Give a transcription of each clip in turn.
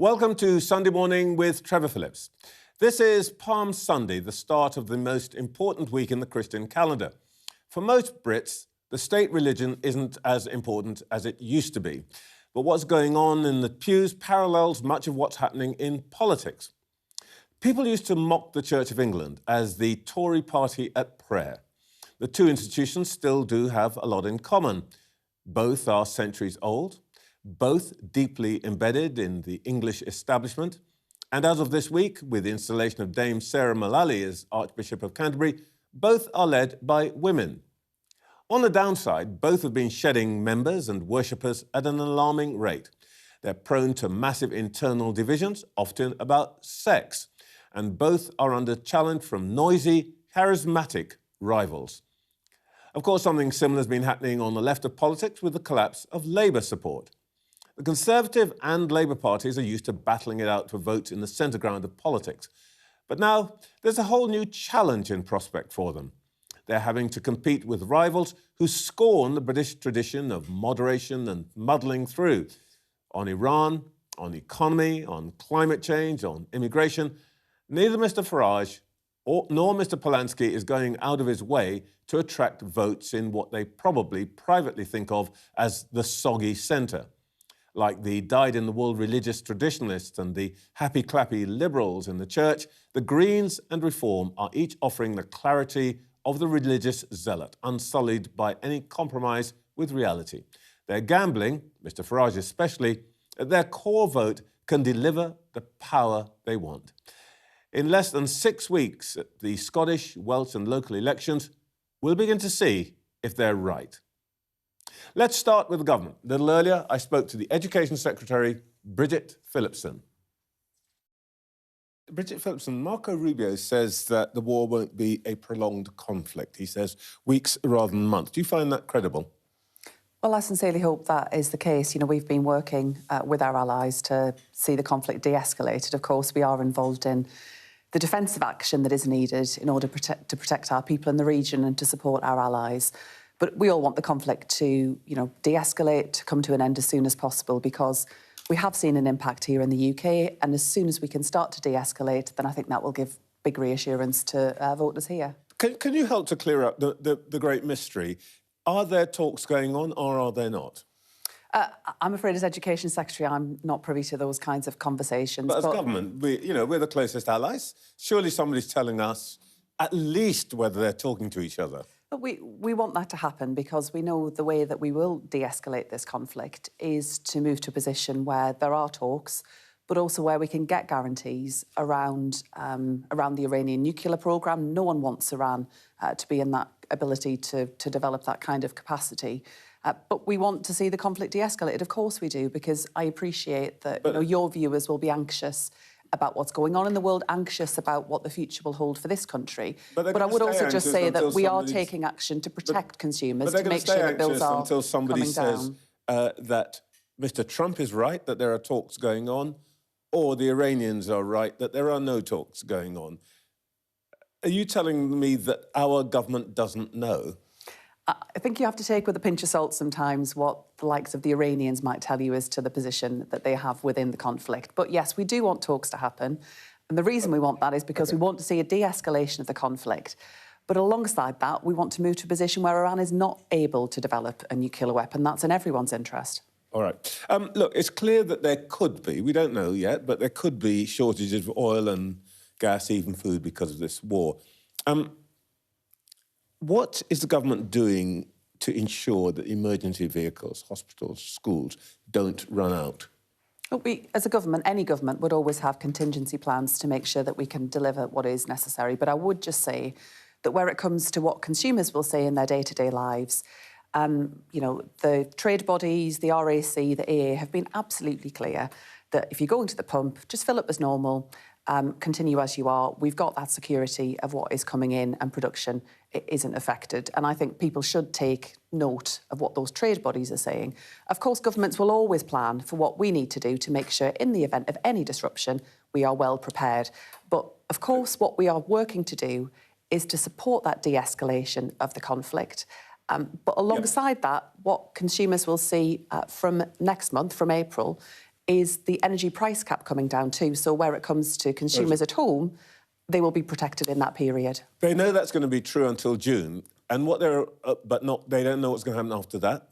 Welcome to Sunday Morning with Trevor Phillips. This is Palm Sunday, the start of the most important week in the Christian calendar. For most Brits, the state religion isn't as important as it used to be. But what's going on in the pews parallels much of what's happening in politics. People used to mock the Church of England as the Tory party at prayer. The two institutions still do have a lot in common. Both are centuries old, both deeply embedded in the English establishment, and as of this week, with the installation of Dame Sarah Mullally as Archbishop of Canterbury, both are led by women. On the downside, both have been shedding members and worshippers at an alarming rate. They're prone to massive internal divisions, often about sex, and both are under challenge from noisy, charismatic rivals. Of course, something similar has been happening on the left of politics with the collapse of Labour support. The Conservative and Labour parties are used to battling it out for votes in the centre ground of politics. But now there's a whole new challenge in prospect for them. They're having to compete with rivals who scorn the British tradition of moderation and muddling through. On Iran, on economy, on climate change, on immigration, neither Mr Farage nor Mr Polanski is going out of his way to attract votes in what they probably privately think of as the soggy centre. Like the dyed-in-the-wool religious traditionalists and the happy-clappy liberals in the church, the Greens and Reform are each offering the clarity of the religious zealot, unsullied by any compromise with reality. They're gambling, Mr Farage especially, that their core vote can deliver the power they want. In less than 6 weeks at the Scottish, Welsh and local elections, we'll begin to see if they're right. Let's start with the government. A little earlier, I spoke to the Education Secretary, Bridget Phillipson. Bridget Phillipson, Marco Rubio says that the war won't be a prolonged conflict. He says weeks rather than months. Do you find that credible? Well, I sincerely hope that is the case. You know, we've been working with our allies to see the conflict de-escalated. Of course, we are involved in the defensive action that is needed in order to protect our people in the region and to support our allies. But we all want the conflict to, de-escalate, to come to an end as soon as possible, because we have seen an impact here in the UK, and as soon as we can start to de-escalate, then I think that will give big reassurance to voters here. Can you help to clear up the great mystery? Are there talks going on or are there not? I'm afraid as Education Secretary, I'm not privy to those kinds of conversations. But as government, we're the closest allies. Surely somebody's telling us at least whether they're talking to each other. But we want that to happen because we know the way that we will de-escalate this conflict is to move to a position where there are talks, but also where we can get guarantees around the Iranian nuclear programme. No one wants Iran to be in that ability to develop that kind of capacity. But we want to see the conflict de-escalated. Of course we do, because I appreciate that your viewers will be anxious about what's going on in the world, anxious about what the future will hold for this country. But I would also just say that we are taking action to protect consumers, to make sure that bills are until somebody coming says that Mr Trump is right, that there are talks going on, or the Iranians are right, that there are no talks going on. Are you telling me that our government doesn't know? I think you have to take with a pinch of salt sometimes what the likes of the Iranians might tell you as to the position that they have within the conflict. But yes, we do want talks to happen. And the reason we want that is because we want to see a de-escalation of the conflict. But alongside that, we want to move to a position where Iran is not able to develop a nuclear weapon. That's in everyone's interest. All right. Look, it's clear that there could be, we don't know yet, but there could be shortages of oil and gas, even food, because of this war. What is the government doing to ensure that emergency vehicles, hospitals, schools don't run out? We, as a government, any government would always have contingency plans to make sure that we can deliver what is necessary. But I would just say that where it comes to what consumers will say in their day-to-day lives, the trade bodies, the RAC, the AA have been absolutely clear that if you go into the pump, just fill up as normal, continue as you are. We've got that security of what is coming in and production isn't affected. And I think people should take note of what those trade bodies are saying. Of course, governments will always plan for what we need to do to make sure in the event of any disruption, we are well prepared. But of course, what we are working to do is to support that de-escalation of the conflict. But alongside that, what consumers will see from next month, from April, is the energy price cap coming down too. So where it comes to consumers at home, they will be protected in that period. They know that's going to be true until June, and what they're, they don't know what's going to happen after that.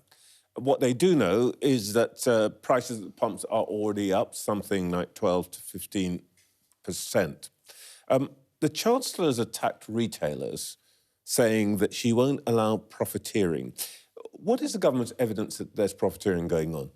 What they do know is that prices at the pumps are already up, something like 12 to 15%. The Chancellor has attacked retailers, saying that she won't allow profiteering. What is the government's evidence that there's profiteering going on?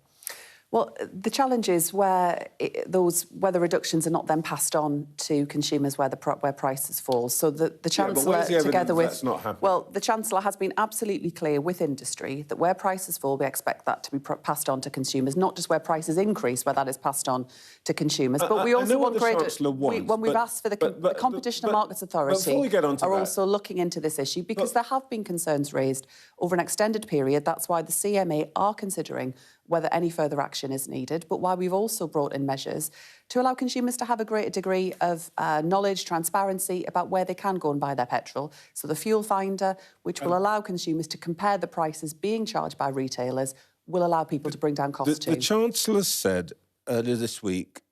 Well, the challenge is where the reductions are not then passed on to consumers where prices fall. So the Chancellor, together with that's not happening? Well, the Chancellor has been absolutely clear with industry that where prices fall, we expect that to be passed on to consumers, not just where prices increase, where that is passed on to consumers. But we also want greater. When we've asked for the Competition and Markets Authority are also looking into this issue because there have been concerns raised over an extended period. That's why the CMA are considering whether any further action is needed, but why we've also brought in measures to allow consumers to have a greater degree of knowledge, transparency about where they can go and buy their petrol. So the fuel finder, which will allow consumers to compare the prices being charged by retailers, will allow people to bring down costs too. The Chancellor said earlier this week,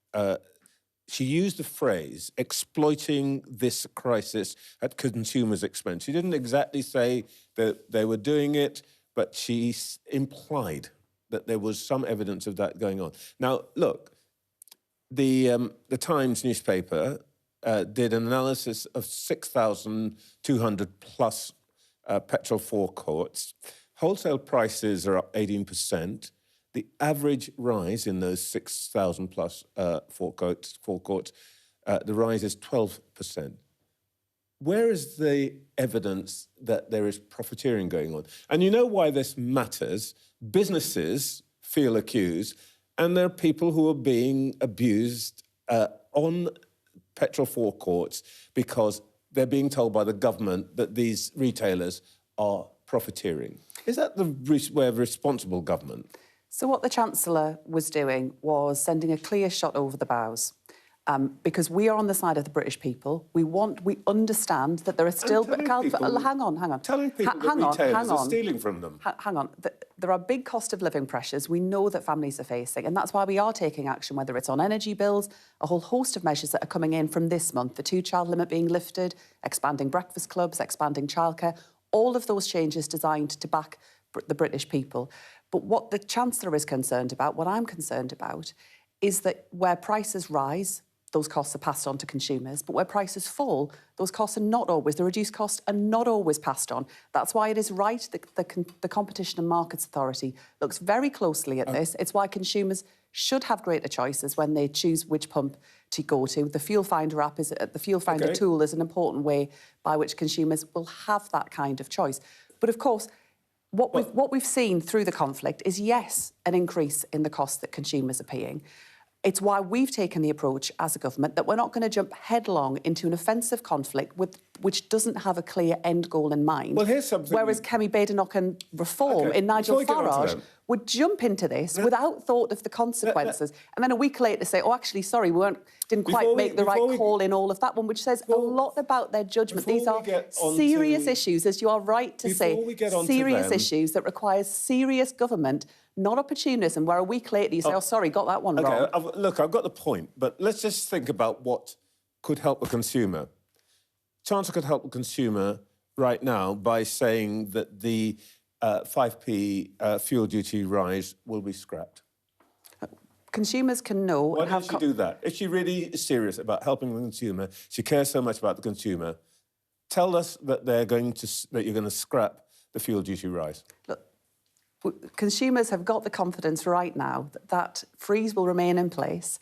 she used the phrase, exploiting this crisis at consumers' expense. She didn't exactly say that they were doing it, but she implied that there was some evidence of that going on. Now, look, the Times newspaper did an analysis of 6,200 plus petrol forecourts. Wholesale prices are up 18%. The average rise in those 6,000 plus forecourts, the rise is 12%. Where is the evidence that there is profiteering going on? And you know why this matters? Businesses feel accused, and there are people who are being abused on petrol forecourts because they're being told by the government that these retailers are profiteering. Is that the way of responsible government? So what the Chancellor was doing was sending a clear shot over the bows. Because we are on the side of the British people. We understand that there are still... Hang on. Telling people that retailers are stealing from them. Hang on. There are big cost of living pressures we know that families are facing, and that's why we are taking action, whether it's on energy bills, a whole host of measures that are coming in from this month, the 2-child limit being lifted, expanding breakfast clubs, expanding childcare, all of those changes designed to back the British people. But what the Chancellor is concerned about, what I'm concerned about, is that where prices rise, those costs are passed on to consumers, but where prices fall, those costs are not always, the reduced costs are not always passed on. That's why it is right that the Competition and Markets Authority looks very closely at this. It's why consumers should have greater choices when they choose which pump to go to. The Fuel Finder app tool is an important way by which consumers will have that kind of choice. But of course, what we've seen through the conflict is, yes, an increase in the costs that consumers are paying. It's why we've taken the approach as a government that we're not going to jump headlong into an offensive conflict which doesn't have a clear end goal in mind. Well, here's something... Whereas Kemi Badenoch and Reform in Nigel Farage would jump into this without thought of the consequences. And then a week later say, oh, actually, sorry, we didn't quite make the right call in all of that one, which says a lot about their judgment. These are serious issues, as you are right to say, serious issues that require serious government, not opportunism, where a week later you say, oh, sorry, got that one wrong. Look, I've got the point, but let's just think about what could help the consumer. Chancellor could help the consumer right now by saying that the 5p fuel duty rise will be scrapped. Consumers can know... Why does she do that? If she really is serious about helping the consumer, she cares so much about the consumer, tell us that you're going to scrap the fuel duty rise. Look, consumers have got the confidence right now that freeze will remain in place.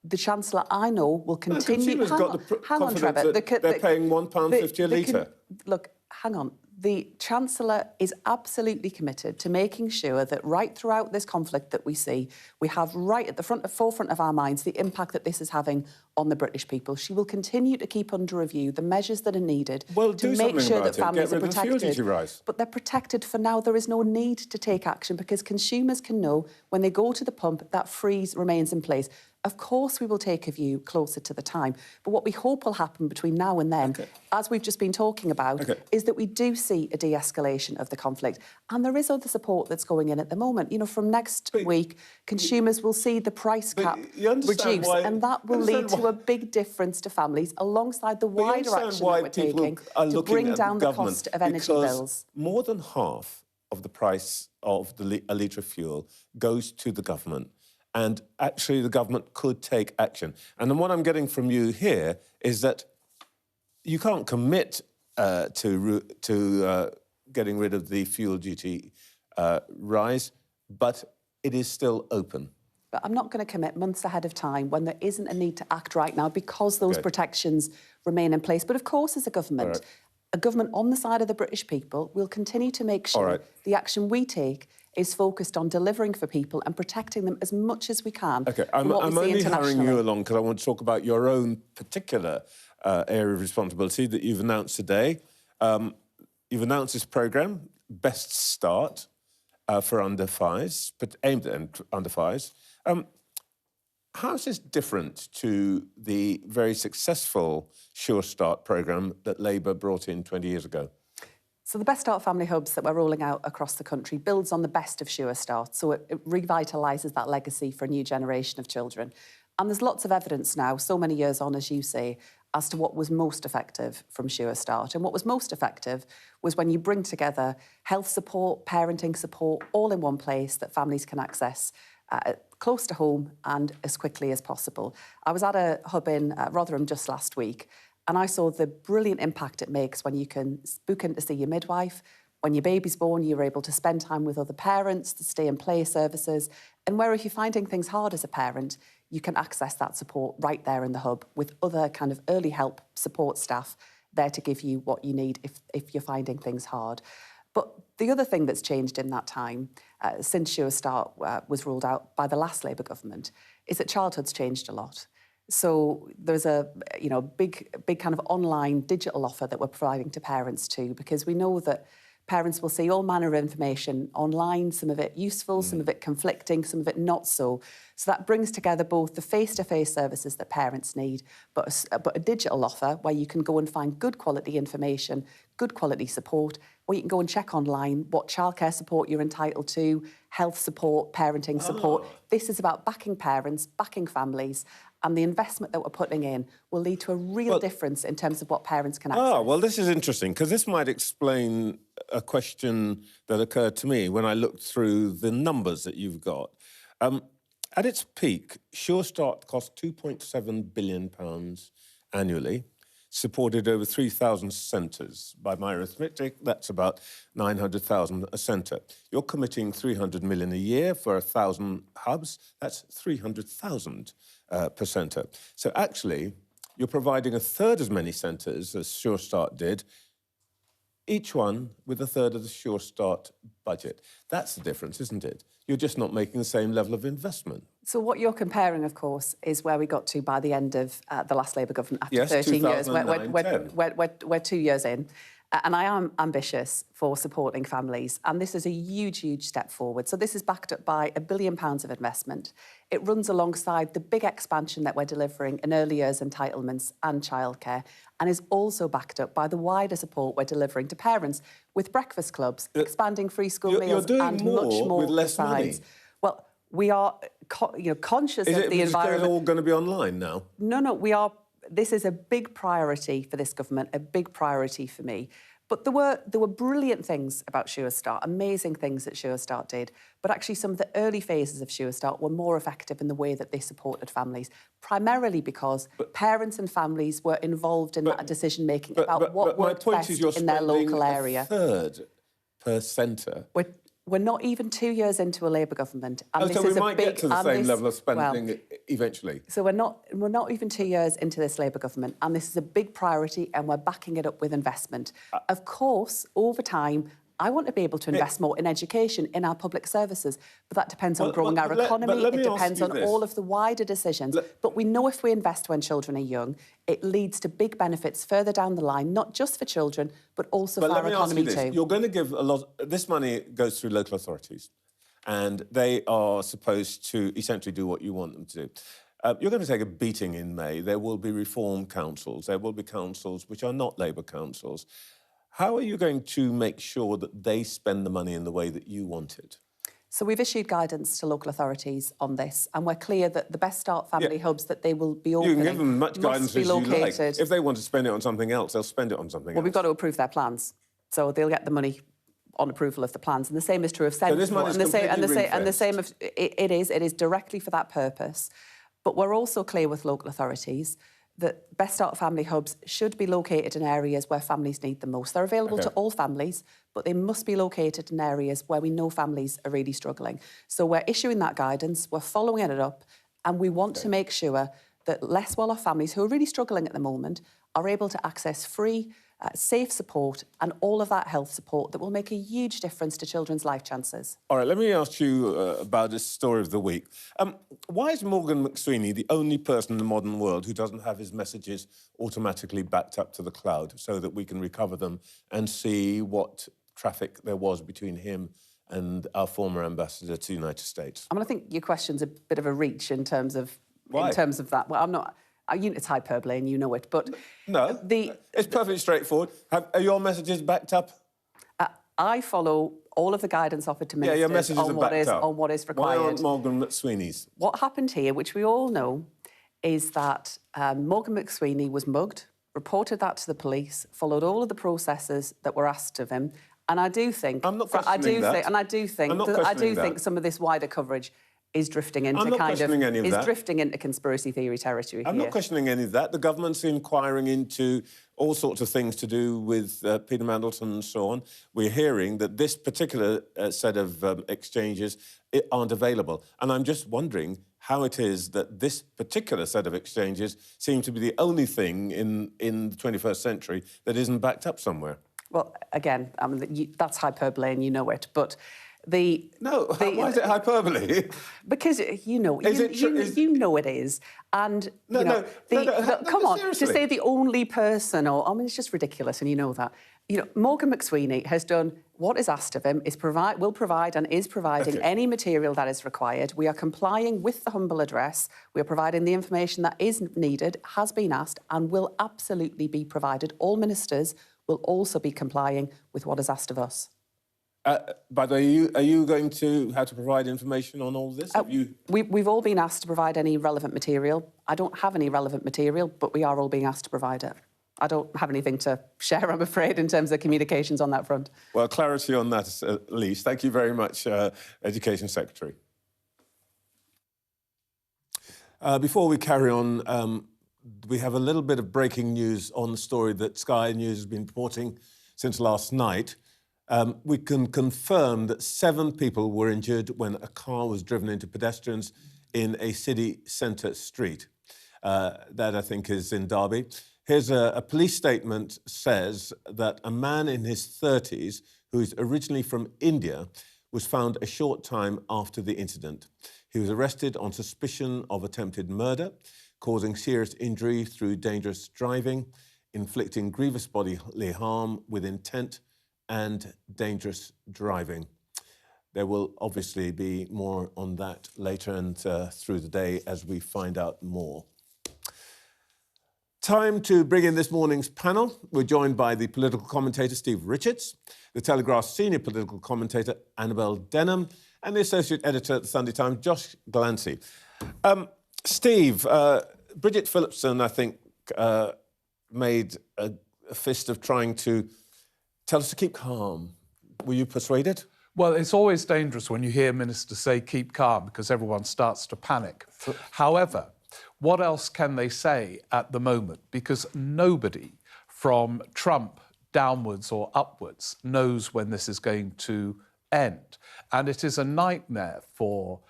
The Chancellor, I know, will continue... Consumers got the confidence that they're paying £1.50 a litre. Look, hang on. The Chancellor is absolutely committed to making sure that right throughout this conflict that we see, we have right at the forefront of our minds the impact that this is having on the British people. She will continue to keep under review the measures that are needed to make sure that families are protected. But they're protected for now. There is no need to take action because consumers can know when they go to the pump that freeze remains in place. Of course we will take a view closer to the time. But what we hope will happen between now and then, as we've just been talking about, is that we do see a de-escalation of the conflict. And there is other support that's going in at the moment. You know, from next week, consumers will see the price cap reduce, and that will lead to a big difference to families alongside the wider action that we're taking to bring down the cost of energy bills. More than half of the price of a litre of fuel goes to the government. And actually, the government could take action. And then what I'm getting from you here is that you can't commit to getting rid of the fuel duty rise, but it is still open. But I'm not going to commit months ahead of time when there isn't a need to act right now because those protections remain in place. But of course, as a government, a government on the side of the British people will continue to make sure the action we take is focused on delivering for people and protecting them as much as we can. OK, I'm only hurrying you along because I want to talk about your own particular area of responsibility that you've announced today. You've announced this programme, Best Start, for under fives, but aimed at under fives. How is this different to the very successful Sure Start programme that Labour brought in 20 years ago? So the Best Start family hubs that we're rolling out across the country builds on the best of Sure Start, so it revitalises that legacy for a new generation of children. And there's lots of evidence now, so many years on, as you say, as to what was most effective from Sure Start. And what was most effective was when you bring together health support, parenting support, all in one place that families can access close to home and as quickly as possible. I was at a hub in Rotherham just last week, and I saw the brilliant impact it makes when you can book in to see your midwife. When your baby's born, you're able to spend time with other parents, to stay and play services. And where if you're finding things hard as a parent, you can access that support right there in the hub with other kind of early help support staff there to give you what you need if you're finding things hard. But the other thing that's changed in that time, since Sure Start was ruled out by the last Labour government, is that childhood's changed a lot. So there's a big kind of online digital offer that we're providing to parents too, because we know that parents will see all manner of information online, some of it useful, some of it conflicting, some of it not so. So that brings together both the face-to-face services that parents need, but a digital offer where you can go and find good quality information, good quality support, or you can go and check online what childcare support you're entitled to, health support, parenting support. This is about backing parents, backing families, and the investment that we're putting in will lead to a real difference in terms of what parents can access. Well, this is interesting, because this might explain a question that occurred to me when I looked through the numbers that you've got. At its peak, Sure Start cost £2.7 billion annually, supported over 3,000 centres. By my arithmetic, that's about 900,000 a centre. You're committing 300 million a year for 1,000 hubs. That's 300,000 per centre. So actually, you're providing a third as many centres as Sure Start did, each one with a third of the Sure Start budget. That's the difference, isn't it? You're just not making the same level of investment. So what you're comparing, of course, is where we got to by the end of the last Labour government after 13 years. We're 2 years in. And I am ambitious for supporting families. And this is a huge, huge step forward. So this is backed up by £1 billion of investment. It runs alongside the big expansion that we're delivering in early years entitlements and childcare, and is also backed up by the wider support we're delivering to parents with breakfast clubs, expanding free school meals, and much more with less besides. money. Well, we are conscious of the environment. Is it all going to be online now? No, we are. This is a big priority for this government, a big priority for me. But there were brilliant things about Sure Start, amazing things that Sure Start did. But actually some of the early phases of Sure Start were more effective in the way that they supported families, primarily because parents and families were involved in that decision-making about what worked best in their local area. A third per centre. We're not even 2 years into a Labour government, and so we might get to the same level of spending eventually. So we're not even 2 years into this Labour government, and this is a big priority, and we're backing it up with investment. Of course, over time, I want to be able to invest more in education, in our public services, but that depends on growing our economy. It depends on all of the wider decisions. But we know if we invest when children are young, it leads to big benefits further down the line, not just for children, but also for our economy too. You're going to give a lot. This money goes through local authorities, and they are supposed to essentially do what you want them to do. You're going to take a beating in May. There will be reform councils. There will be councils which are not Labour councils. How are you going to make sure that they spend the money in the way that you want it? So we've issued guidance to local authorities on this, and we're clear that the Best Start family hubs that they will be opening you can give them much guidance as you like. located. If they want to spend it on something else, they'll spend it on something else. Well, we've got to approve their plans, so they'll get the money on approval of the plans, and the same is true of Senate. So this money is and the same of it is directly for that purpose. But we're also clear with local authorities that Best Start family hubs should be located in areas where families need them most. They're available to all families, but they must be located in areas where we know families are really struggling. So we're issuing that guidance, we're following it up, and we want to make sure that less well-off families who are really struggling at the moment are able to access free, safe support and all of that health support that will make a huge difference to children's life chances. All right, let me ask you about this story of the week. Why is Morgan McSweeny the only person in the modern world who doesn't have his messages automatically backed up to the cloud so that we can recover them and see what traffic there was between him and our former ambassador to the United States? I think your question's a bit of a reach in terms of that. Well, I'm not. It's hyperbole and you know it, but... No, it's perfectly straightforward. Are your messages backed up? I follow all of the guidance offered to ministers your messages on what is required. Why aren't Morgan McSweeney's? What happened here, which we all know, is that Morgan McSweeny was mugged, reported that to the police, followed all of the processes that were asked of him, and I do think... I'm not questioning that. I do think some of this wider coverage is drifting into drifting into conspiracy theory territory here. I'm not questioning any of that. The government's inquiring into all sorts of things to do with Peter Mandelson and so on. We're hearing that this particular set of exchanges aren't available. And I'm just wondering how it is that this particular set of exchanges seem to be the only thing in the 21st century that isn't backed up somewhere. Well, again, that's hyperbole and you know it, but... why is it hyperbole? Because you know it is, and come on, seriously. to say the only person, it's just ridiculous, and you know that. Morgan McSweeny has done what is asked of him, will provide and is providing any material that is required. We are complying with the humble address. We are providing the information that is needed, has been asked, and will absolutely be provided. All ministers will also be complying with what is asked of us. By the way, are you going to have to provide information on all this? We've all been asked to provide any relevant material. I don't have any relevant material, but we are all being asked to provide it. I don't have anything to share, I'm afraid, in terms of communications on that front. Well, clarity on that at least. Thank you very much, Education Secretary. Before we carry on, we have a little bit of breaking news on the story that Sky News has been reporting since last night. We can confirm that 7 people were injured when a car was driven into pedestrians in a city centre street. That, I think, is in Derby. Here's a police statement says that a man in his 30s, who is originally from India, was found a short time after the incident. He was arrested on suspicion of attempted murder, causing serious injury through dangerous driving, inflicting grievous bodily harm with intent, and dangerous driving. There will obviously be more on that later and through the day as we find out more. Time to bring in this morning's panel. We're joined by the political commentator Steve Richards, the Telegraph's senior political commentator Annabel Denham, and the associate editor at the Sunday Times, Josh Glancy. Steve, Bridget Phillipson, I think, made a fist of trying to tell us to keep calm. Were you persuaded? Well, it's always dangerous when you hear ministers say keep calm because everyone starts to panic. However, what else can they say at the moment? Because nobody from Trump downwards or upwards knows when this is going to end. And it is a nightmare for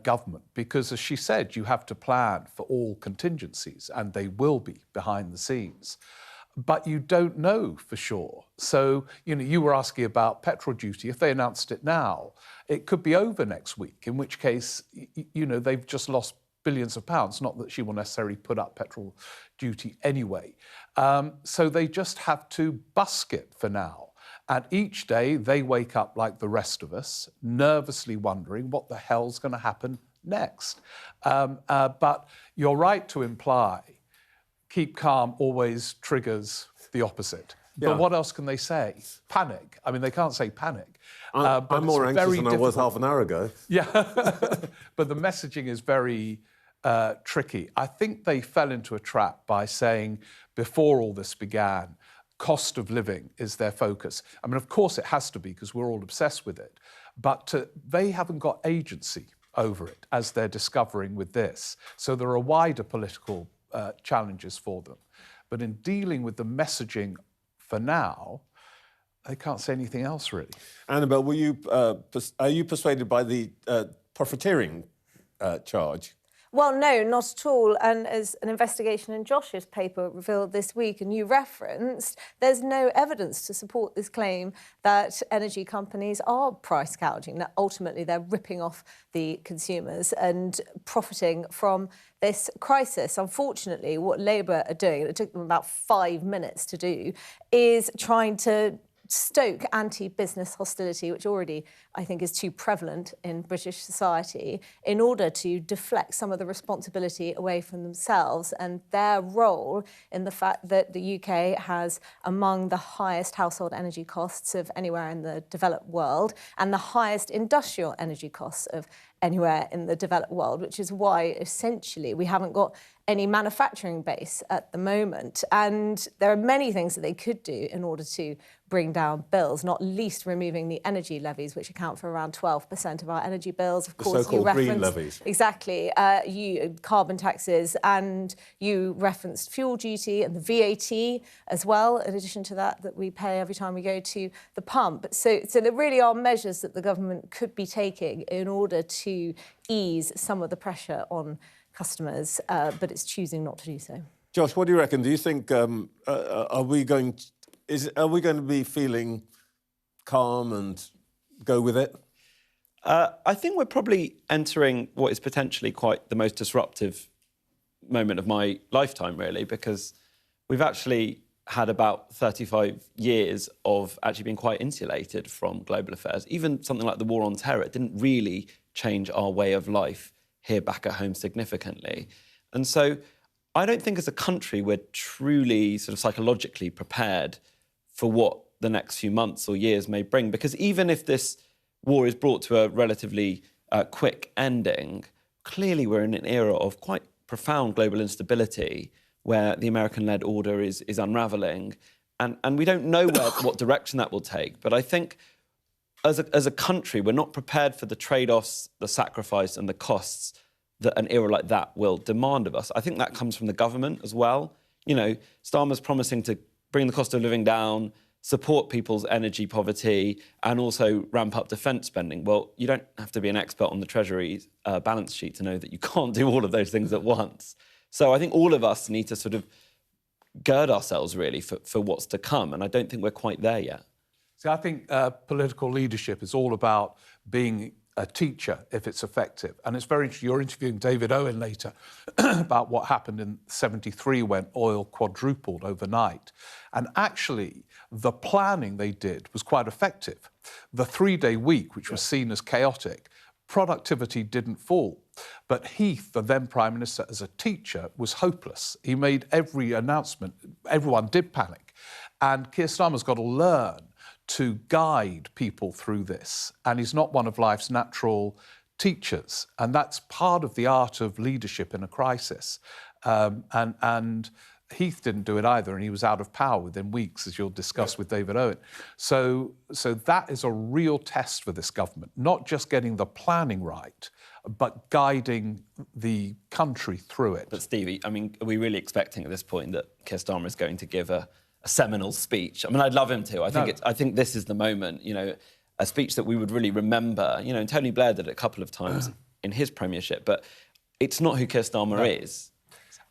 government because, as she said, you have to plan for all contingencies, and they will be behind the scenes. But you don't know for sure. So, you were asking about petrol duty. If they announced it now, it could be over next week, in which case, they've just lost billions of pounds. Not that she will necessarily put up petrol duty anyway. So they just have to busk it for now. And each day they wake up like the rest of us, nervously wondering what the hell's going to happen next? But you're right to imply keep calm always triggers the opposite. But what else can they say? Panic. I mean, they can't say panic. I'm more anxious than I was half an hour ago. Yeah, but the messaging is very tricky. I think they fell into a trap by saying, before all this began, cost of living is their focus. I mean, of course it has to be, because we're all obsessed with it, but they haven't got agency over it, as they're discovering with this. So there are wider political challenges for them. But in dealing with the messaging for now, they can't say anything else, really. Annabelle, are you persuaded by the profiteering charge? Well, no, not at all. And as an investigation in Josh's paper revealed this week, and you referenced, there's no evidence to support this claim that energy companies are price gouging, that ultimately they're ripping off the consumers and profiting from this crisis. Unfortunately, what Labour are doing, and it took them about 5 minutes to do, is trying to stoke anti-business hostility, which already, I think, is too prevalent in British society, in order to deflect some of the responsibility away from themselves and their role in the fact that the UK has among the highest household energy costs of anywhere in the developed world and the highest industrial energy costs of anywhere in the developed world, which is why, essentially, we haven't got any manufacturing base at the moment. And there are many things that they could do in order to bring down bills, not least removing the energy levies, which account for around 12% of our energy bills. Of course, so-called green levies. Exactly. Carbon taxes, and you referenced fuel duty and the VAT as well, in addition to that we pay every time we go to the pump. So there really are measures that the government could be taking in order to ease some of the pressure on customers, but it's choosing not to do so. Josh, what do you reckon? Do you think are we going to be feeling calm and go with it? I think we're probably entering what is potentially quite the most disruptive moment of my lifetime, really, because we've actually had about 35 years of actually being quite insulated from global affairs. Even something like the war on terror, it didn't really change our way of life here back at home significantly. And so I don't think as a country we're truly sort of psychologically prepared for what the next few months or years may bring. Because even if this war is brought to a relatively quick ending, clearly we're in an era of quite profound global instability where the American-led order is unravelling. And we don't know what direction that will take. But I think as a country, we're not prepared for the trade-offs, the sacrifice and the costs that an era like that will demand of us. I think that comes from the government as well. You know, Starmer's promising to bring the cost of living down, support people's energy poverty, and also ramp up defence spending. Well, you don't have to be an expert on the Treasury's balance sheet to know that you can't do all of those things at once. So I think all of us need to sort of gird ourselves, really, for what's to come, and I don't think we're quite there yet. See, I think political leadership is all about being a teacher if it's effective. And it's very interesting. You're interviewing David Owen later about what happened in '73 when oil quadrupled overnight. And actually, the planning they did was quite effective. The 3-day week, which was seen as chaotic, productivity didn't fall. But Heath, the then Prime Minister, as a teacher, was hopeless. He made every announcement. Everyone did panic. And Keir Starmer's got to learn to guide people through this. And he's not one of life's natural teachers. And that's part of the art of leadership in a crisis. And Heath didn't do it either, and he was out of power within weeks, as you'll discuss with David Owen. So that is a real test for this government, not just getting the planning right, but guiding the country through it. But Stevie, I mean, are we really expecting at this point that Keir Starmer is going to give a seminal speech? I mean, I'd love him to. I think this is the moment, you know, a speech that we would really remember. You know, and Tony Blair did it a couple of times in his premiership, but it's not who Keir Starmer is.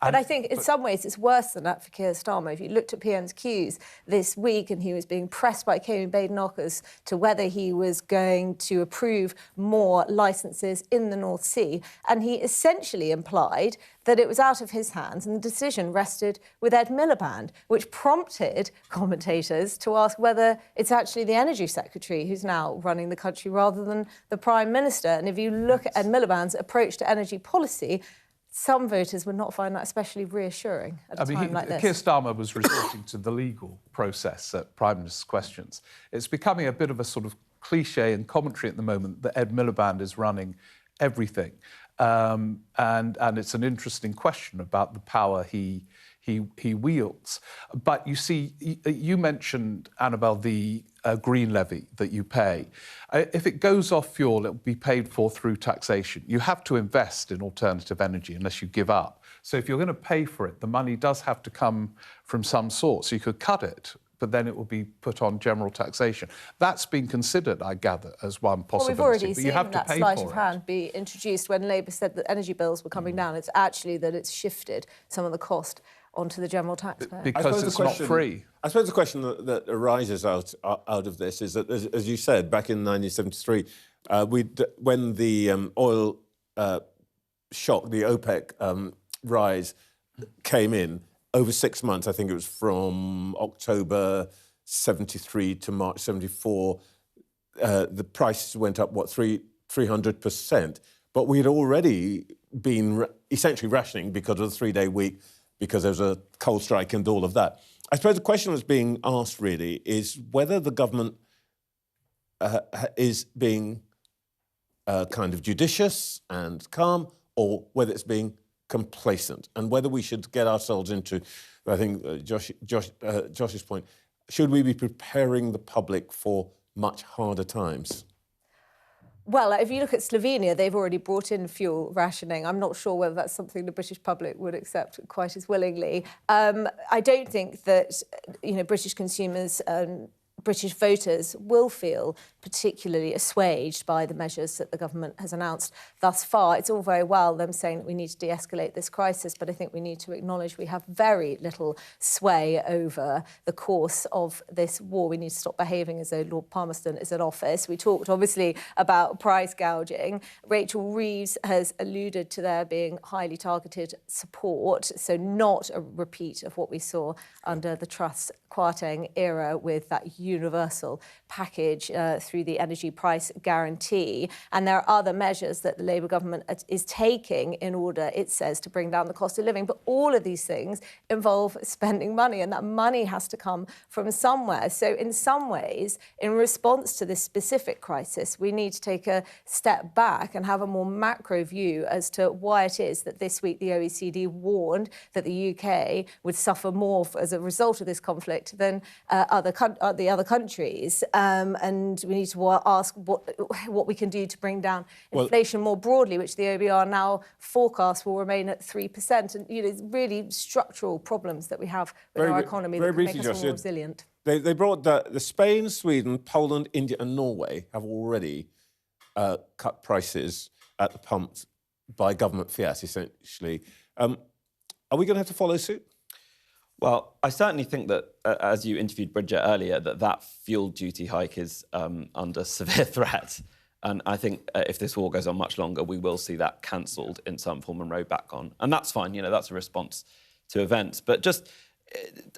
But I think in some ways it's worse than that for Keir Starmer. If you looked at PM's Qs this week and he was being pressed by Kevin Badenochers to whether he was going to approve more licences in the North Sea, and he essentially implied that it was out of his hands and the decision rested with Ed Miliband, which prompted commentators to ask whether it's actually the Energy Secretary who's now running the country rather than the Prime Minister. And if you look at Ed Miliband's approach to energy policy, some voters would not find that especially reassuring at a time like this. Keir Starmer was resorting to the legal process at Prime Minister's questions. It's becoming a bit of a sort of cliche and commentary at the moment that Ed Miliband is running everything. And it's an interesting question about the power he wields. But you see, you mentioned, Annabelle, the green levy that you pay. If it goes off fuel, it will be paid for through taxation. You have to invest in alternative energy unless you give up. So if you're going to pay for it, the money does have to come from some source. You could cut it, but then it will be put on general taxation. That's been considered, I gather, as one possibility. Well, we've already but you seen have to that pay sleight for of it. hand be introduced when Labour said that energy bills were coming down. It's actually that it's shifted some of the cost onto the general taxpayer. Because it's not free. I suppose the question that arises out of this is that, as you said, back in 1973, when the oil shock, the OPEC rise came in, over 6 months, I think it was from October 73 to March 74, the prices went up, 300%. But we had already been essentially rationing because of the 3-day week, because there was a coal strike and all of that. I suppose the question that's being asked really is whether the government is being kind of judicious and calm, or whether it's being complacent, and whether we should get ourselves into, I think, Josh's point, should we be preparing the public for much harder times? Well, if you look at Slovenia, they've already brought in fuel rationing. I'm not sure whether that's something the British public would accept quite as willingly. I don't think that, British consumers British voters will feel particularly assuaged by the measures that the government has announced thus far. It's all very well them saying that we need to de-escalate this crisis, but I think we need to acknowledge we have very little sway over the course of this war. We need to stop behaving as though Lord Palmerston is in office. We talked, obviously, about price gouging. Rachel Reeves has alluded to there being highly targeted support, so not a repeat of what we saw under the Truss Kwarteng era with that universal package through the energy price guarantee. And there are other measures that the Labour government is taking in order, it says, to bring down the cost of living. But all of these things involve spending money, and that money has to come from somewhere. So in some ways, in response to this specific crisis, we need to take a step back and have a more macro view as to why it is that this week the OECD warned that the UK would suffer more as a result of this conflict than the other countries. And we need to ask what we can do to bring down inflation more broadly, which the OBR now forecasts will remain at 3%. And it's really structural problems that we have with our economy that can make us more resilient. They brought the Spain, Sweden, Poland, India and Norway have already cut prices at the pumps by government fiat, essentially. Are we going to have to follow suit? Well, I certainly think that, as you interviewed Bridget earlier, that fuel duty hike is under severe threat. And I think if this war goes on much longer, we will see that cancelled in some form and rowed back on. And that's fine, that's a response to events. But just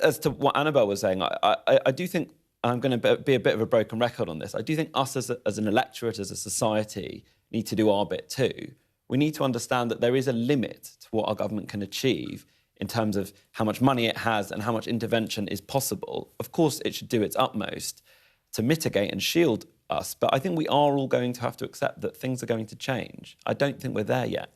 as to what Annabelle was saying, I do think, I'm going to be a bit of a broken record on this, I do think us as an electorate, as a society, need to do our bit too. We need to understand that there is a limit to what our government can achieve in terms of how much money it has and how much intervention is possible. Of course, it should do its utmost to mitigate and shield us, but I think we are all going to have to accept that things are going to change. I don't think we're there yet.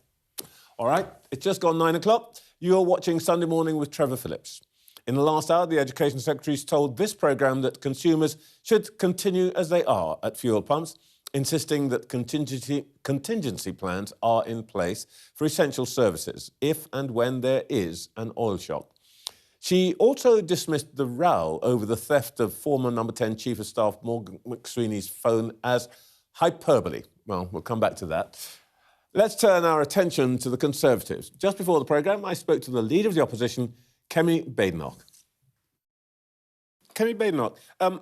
All right, it's just gone 9 o'clock. You're watching Sunday Morning with Trevor Phillips. In the last hour, the Education Secretary's told this programme that consumers should continue as they are at fuel pumps, insisting that contingency plans are in place for essential services if and when there is an oil shock. She also dismissed the row over the theft of former Number 10 Chief of Staff Morgan McSweeney's phone as hyperbole. Well, we'll come back to that. Let's turn our attention to the Conservatives. Just before the programme, I spoke to the Leader of the Opposition, Kemi Badenoch. Kemi Badenoch,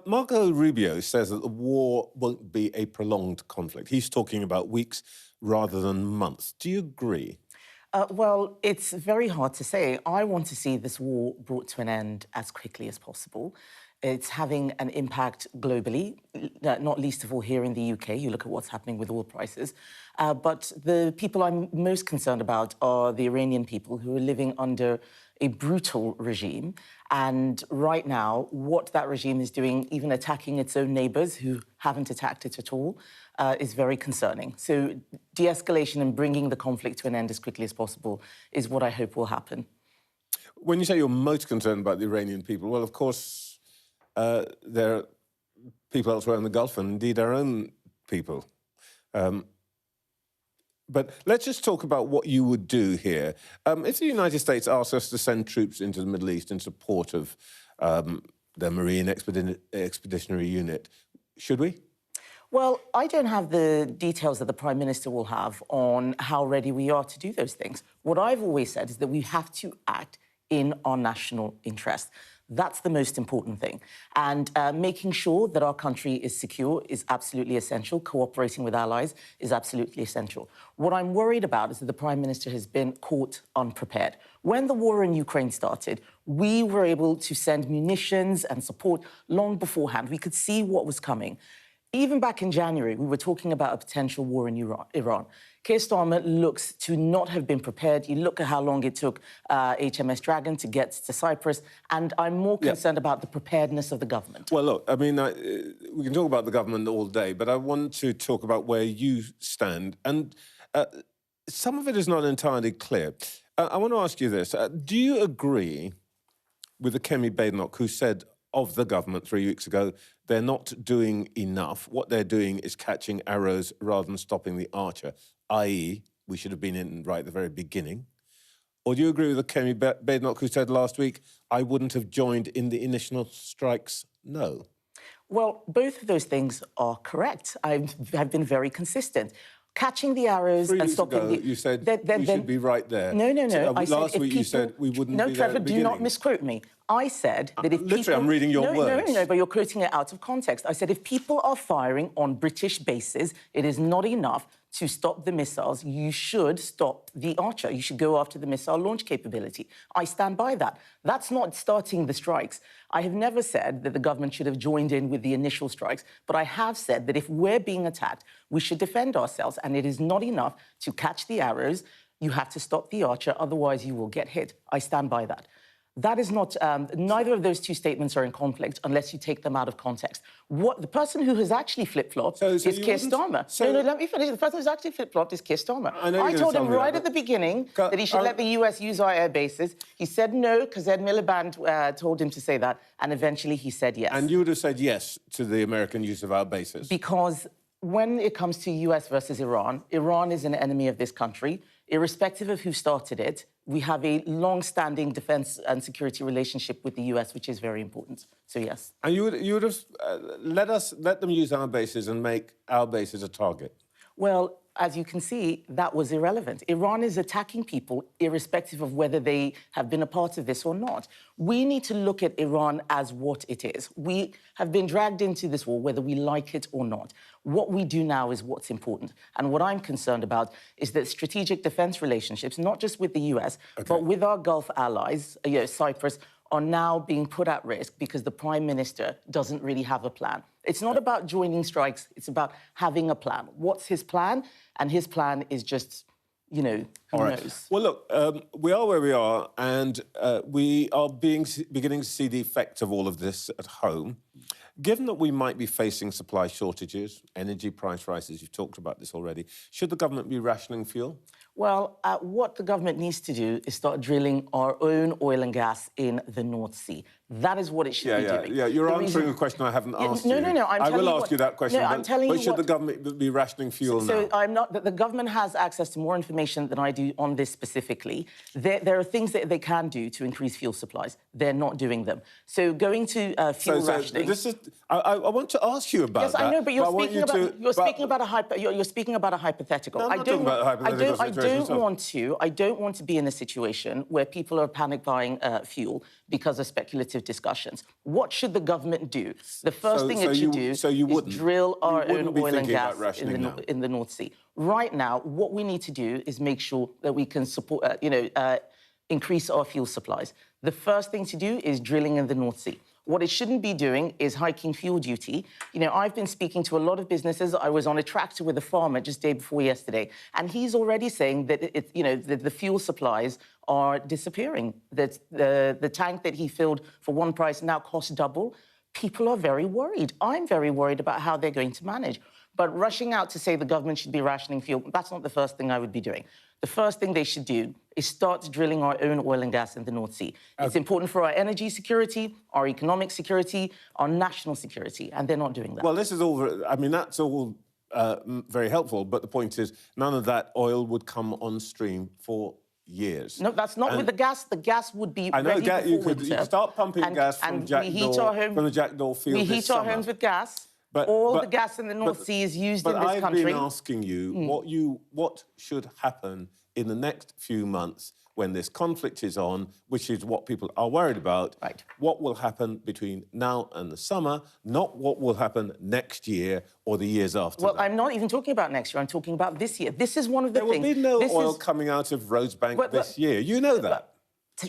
Marco Rubio says that the war won't be a prolonged conflict. He's talking about weeks rather than months. Do you agree? Well, it's very hard to say. I want to see this war brought to an end as quickly as possible. It's having an impact globally, not least of all here in the UK. You look at what's happening with oil prices. But the people I'm most concerned about are the Iranian people who are living under a brutal regime. And right now, what that regime is doing, even attacking its own neighbours who haven't attacked it at all, is very concerning. So de-escalation and bringing the conflict to an end as quickly as possible is what I hope will happen. When you say you're most concerned about the Iranian people, well, of course, there are people elsewhere in the Gulf and indeed our own people. But let's just talk about what you would do here. If the United States asks us to send troops into the Middle East in support of their Marine Expeditionary Unit, should we? Well, I don't have the details that the Prime Minister will have on how ready we are to do those things. What I've always said is that we have to act in our national interest. That's the most important thing. And making sure that our country is secure is absolutely essential. Cooperating with allies is absolutely essential. What I'm worried about is that the Prime Minister has been caught unprepared. When the war in Ukraine started, we were able to send munitions and support long beforehand. We could see what was coming. Even back in January, we were talking about a potential war in Iran. Keir Starmer looks to not have been prepared. You look at how long it took HMS Dragon to get to Cyprus, and I'm more concerned about the preparedness of the government. Well, look, I mean, we can talk about the government all day, but I want to talk about where you stand. And some of it is not entirely clear. I want to ask you this. Do you agree with the Kemi Badenoch who said of the government 3 weeks ago, they're not doing enough. What they're doing is catching arrows rather than stopping the archer, i.e., we should have been in right at the very beginning? Or do you agree with the Kemi Badenoch who said last week, I wouldn't have joined in the initial strikes? No. Well, both of those things are correct. I've been very consistent. Catching the arrows and stopping ago, you said we should be right there. No. So, last week you said we wouldn't be there at the beginning. No, Trevor, do not misquote me. I said that if literally, I'm reading your words. No, but you're quoting it out of context. I said if people are firing on British bases, it is not enough to stop the missiles. You should stop the Archer. You should go after the missile launch capability. I stand by that. That's not starting the strikes. I have never said that the government should have joined in with the initial strikes, but I have said that if we're being attacked, we should defend ourselves, and it is not enough to catch the arrows. You have to stop the Archer, otherwise you will get hit. I stand by that. That is not, neither of those two statements are in conflict unless you take them out of context. The person who has actually flip-flopped is Keir Starmer. No, let me finish. The person who's actually flip-flopped is Keir Starmer. I told him right at the beginning that he should let the US use our air bases. He said no, because Ed Miliband told him to say that, and eventually he said yes. And you would have said yes to the American use of our bases? Because when it comes to US versus Iran, Iran is an enemy of this country. Irrespective of who started it, we have a long-standing defence and security relationship with the US, which is very important. So, yes. And you would have let them use our bases and make our bases a target? Well, as you can see, that was irrelevant. Iran is attacking people irrespective of whether they have been a part of this or not. We need to look at Iran as what it is. We have been dragged into this war, whether we like it or not. What we do now is what's important. And what I'm concerned about is that strategic defence relationships, not just with the US, but with our Gulf allies, Cyprus, are now being put at risk because the Prime Minister doesn't really have a plan. It's not about joining strikes, it's about having a plan. What's his plan? And his plan is just, who knows? Well, look, we are where we are, and we are beginning to see the effect of all of this at home. Given that we might be facing supply shortages, energy price rises, you've talked about this already, should the government be rationing fuel? Well, what the government needs to do is start drilling our own oil and gas in the North Sea. That is what it should be doing. Yeah, you're answering a question I haven't asked you. No. I will ask you that question. No, I'm telling you but should the government be rationing fuel now? So I'm not. The government has access to more information than I do on this specifically. There are things that they can do to increase fuel supplies. They're not doing them. So going to fuel rationing. This is. I want to ask you about that. Yes, I know, but you're speaking about a hypothetical. No, I'm not talking about a hypothetical situation. I don't want to be in a situation where people are panic buying fuel because of speculative discussions. What should the government do? The first thing it should do is drill our own oil and gas in the North Sea. Right now, what we need to do is make sure that we can support, increase our fuel supplies. The first thing to do is drilling in the North Sea. What it shouldn't be doing is hiking fuel duty. I've been speaking to a lot of businesses. I was on a tractor with a farmer just day before yesterday, and he's already saying that the fuel supplies are disappearing. That the tank that he filled for one price now costs double. People are very worried. I'm very worried about how they're going to manage. But rushing out to say the government should be rationing fuel, that's not the first thing I would be doing. The first thing they should do is start drilling our own oil and gas in the North Sea. It's important for our energy security, our economic security, our national security, and they're not doing that. Well, this is all... I mean, that's all very helpful, but the point is none of that oil would come on stream for years. No, that's not with the gas. The gas would be ready before you could start pumping gas from the Jackdaw field. We heat our homes with gas. All the gas in the North Sea is used in this country. But I've been asking you what should happen in the next few months when this conflict is on, which is what people are worried about. Right. What will happen between now and the summer, not what will happen next year or the years after that. Well, I'm not even talking about next year. I'm talking about this year. This is one of the things... There will be no oil coming out of Rosebank this year. You know that.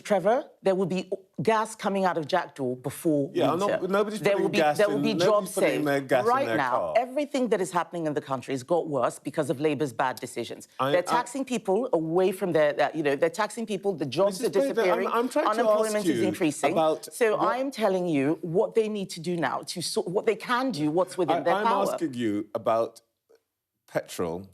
Trevor, there will be gas coming out of Jackdaw before winter. Nobody's putting gas in. There will be jobs saved. Right now, everything that is happening in the country has got worse because of Labour's bad decisions. They're taxing people away from their, they're taxing people, the jobs are disappearing, unemployment is increasing. I'm telling you what they need to do now, what they can do, what's within their power. I'm asking you about petrol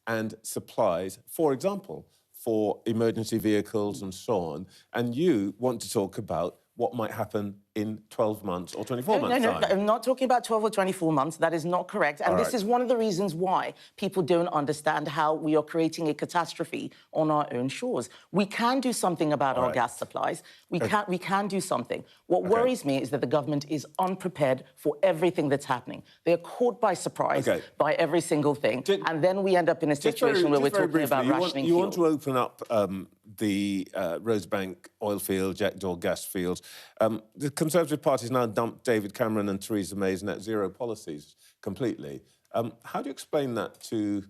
and supplies, for example, for emergency vehicles and so on, and you want to talk about what might happen in 12 months or 24 months' time. No, I'm not talking about 12 or 24 months. That is not correct. And this is one of the reasons why people don't understand how we are creating a catastrophe on our own shores. We can do something about our gas supplies. We can do something. What worries me is that the government is unprepared for everything that's happening. They're caught by surprise by every single thing. And then we end up in a situation where we're talking about rationing fuel. You want to open up the Rosebank oil field, Jackdaw gas fields. The Conservative Party's now dumped David Cameron and Theresa May's net zero policies completely. How do you explain that to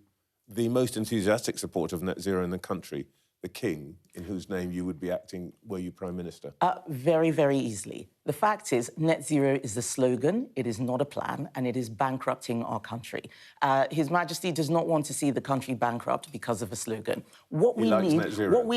the most enthusiastic supporter of net zero in the country, the King, in whose name you would be acting were you Prime Minister? Very, very easily. The fact is, net zero is a slogan, it is not a plan, and it is bankrupting our country. His Majesty does not want to see the country bankrupt because of a slogan. What we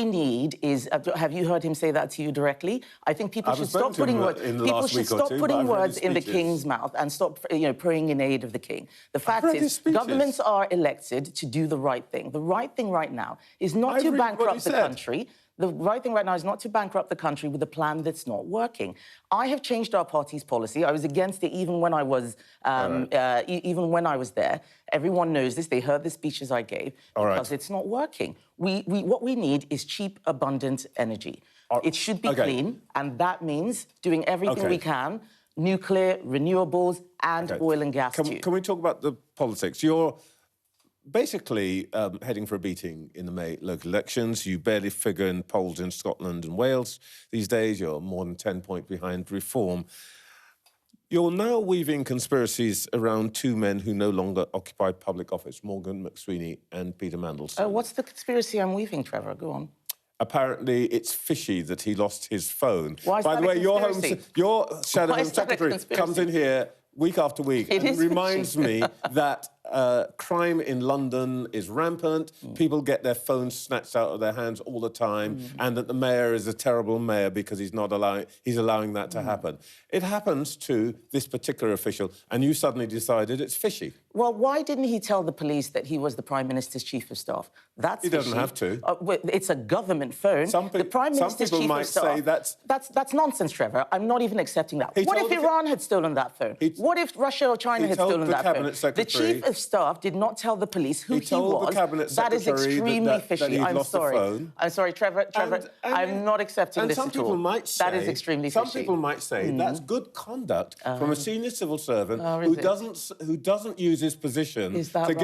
need is... have you heard him say that to you directly? I think people should stop putting words in the King's mouth and stop, praying in aid of the King. The fact is, governments are elected to do the right thing. The right thing right now is not to bankrupt the country. The right thing right now is not to bankrupt the country with a plan that's not working. I have changed our party's policy. I was against it even when I was there. Everyone knows this. They heard the speeches I gave because it's not working. What we need is cheap, abundant energy. It should be clean, and that means doing everything we can. Nuclear, renewables, and oil and gas too. Can we talk about the politics? You're basically heading for a beating in the May local elections. You barely figure in polls in Scotland and Wales these days. You're more than 10 points behind Reform. You're now weaving conspiracies around two men who no longer occupy public office, Morgan McSweeny and Peter Mandelson. What's the conspiracy I'm weaving, Trevor? Go on. Apparently, it's fishy that he lost his phone. Why is By that the way, a your Shadow Home Secretary comes in here week after week and reminds me that crime in London is rampant, people get their phones snatched out of their hands all the time, and that the mayor is a terrible mayor because he's allowing that to happen. It happens to this particular official, and you suddenly decided it's fishy. Well, why didn't he tell the police that he was the Prime Minister's Chief of Staff? That's He doesn't fishy. have to. Well, it's a government phone. The Prime Minister's Chief of Staff... That's nonsense, Trevor. I'm not even accepting that. What if Iran had stolen that phone? What if Russia or China had stolen that phone? The Chief of Staff did not tell the police who he was. That is extremely fishy. I'm sorry. I'm sorry, Trevor. I'm not accepting this at all. That is extremely fishy. Some people might say that's good conduct from a senior civil servant who doesn't use his position to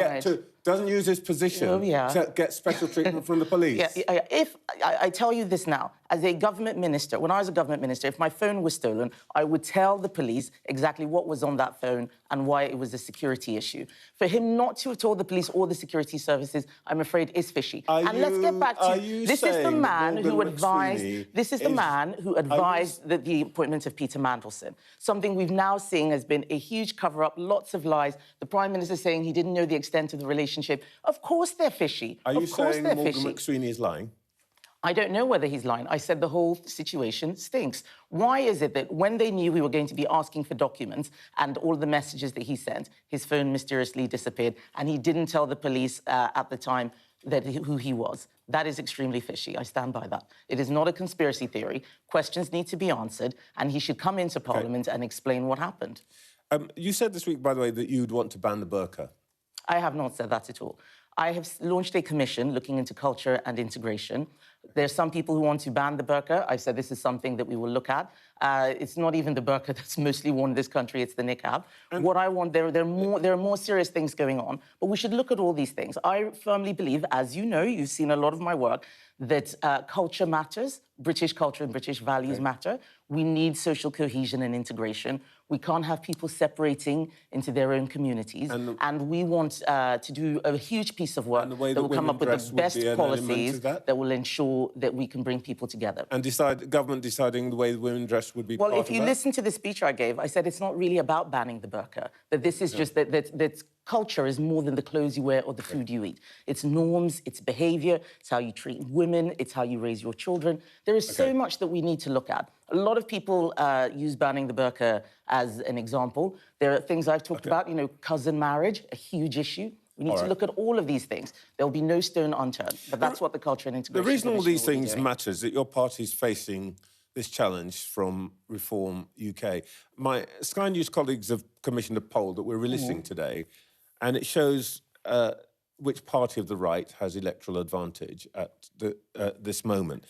get special treatment from the police. If I tell you this now, as a government minister, when I was a government minister, if my phone was stolen, I would tell the police exactly what was on that phone and why it was a security issue. For him not to have told the police or the security services, I'm afraid, is fishy. Let's get back to this is the man who advised. This is the man who advised the appointment of Peter Mandelson. Something we've now seen has been a huge cover-up, lots of lies. The Prime Minister saying he didn't know the extent of the relationship. Of course they're fishy. Are you saying Morgan McSweeny is lying? I don't know whether he's lying. I said the whole situation stinks. Why is it that when they knew we were going to be asking for documents and all the messages that he sent, his phone mysteriously disappeared and he didn't tell the police at the time who he was? That is extremely fishy. I stand by that. It is not a conspiracy theory. Questions need to be answered and he should come into Parliament and explain what happened. You said this week, by the way, that you'd want to ban the burqa. I have not said that at all. I have launched a commission looking into culture and integration. There's some people who want to ban the burqa. I've said this is something that we will look at. It's not even the burqa that's mostly worn in this country, it's the niqab. What I want, there are more serious things going on, but we should look at all these things. I firmly believe, as you know, you've seen a lot of my work, that culture matters, British culture and British values matter. We need social cohesion and integration. We can't have people separating into their own communities. And we want to do a huge piece of work that will come up with the best policies that will ensure that we can bring people together. And government deciding the way the women dress would be part of that? Well, if you listen to the speech I gave, I said it's not really about banning the burqa, that this is just that culture is more than the clothes you wear or the food you eat. It's norms, it's behaviour, it's how you treat women, it's how you raise your children. There is so much that we need to look at. A lot of people use banning the burqa as an example. There are things I've talked about, you know, cousin marriage, a huge issue. We need to look at all of these things. There will be no stone unturned, but that's what the culture and integration... The reason all these things matter is that your party's facing this challenge from Reform UK. My Sky News colleagues have commissioned a poll that we're releasing today, and it shows which party of the right has electoral advantage at this moment.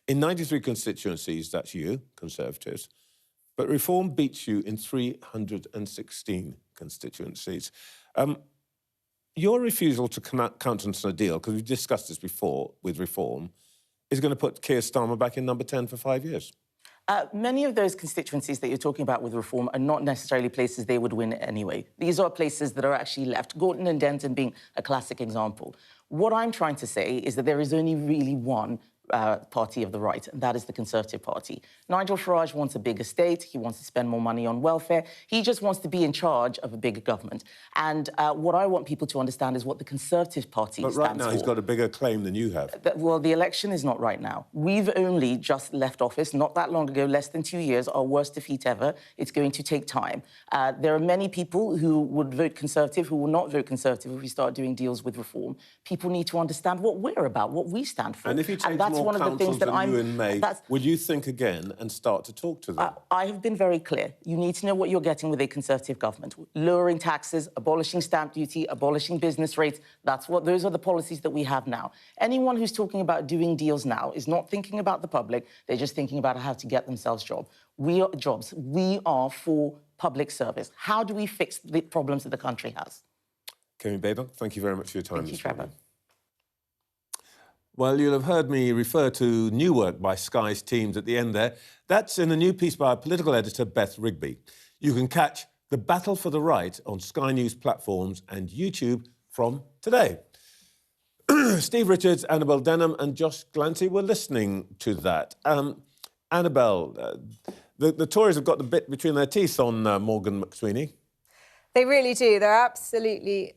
In 93 constituencies, that's you, Conservatives, but Reform beats you in 316 constituencies. Your refusal to countenance a deal, because we've discussed this before with Reform, is going to put Keir Starmer back in number 10 for 5 years. Many of those constituencies that you're talking about with Reform are not necessarily places they would win anyway. These are places that are actually left, Gorton and Denton being a classic example. What I'm trying to say is that there is only really one party of the right, and that is the Conservative Party. Nigel Farage wants a bigger state. He wants to spend more money on welfare. He just wants to be in charge of a bigger government. And what I want people to understand is what the Conservative Party stands for. But right now, he's got a bigger claim than you have. Well, the election is not right now. We've only just left office, not that long ago, less than 2 years, our worst defeat ever. It's going to take time. There are many people who would vote Conservative, who will not vote Conservative if we start doing deals with Reform. People need to understand what we're about, what we stand for. And if you take more councils than you in May, will you think again and start to talk to them? I have been very clear. You need to know what you're getting with a Conservative government. Lowering taxes, abolishing stamp duty, abolishing business rates, those are the policies that we have now. Anyone who's talking about doing deals now is not thinking about the public, they're just thinking about how to get themselves jobs. We are for public service. How do we fix the problems that the country has? Kemi Badon, thank you very much for your time this morning. Trevor. Well, you'll have heard me refer to new work by Sky's teams at the end there. That's in a new piece by our political editor, Beth Rigby. You can catch The Battle for the Right on Sky News platforms and YouTube from today. Steve Richards, Annabel Denham and Josh Glancy were listening to that. Annabel, the Tories have got the bit between their teeth on Morgan McSweeny. They really do. They're absolutely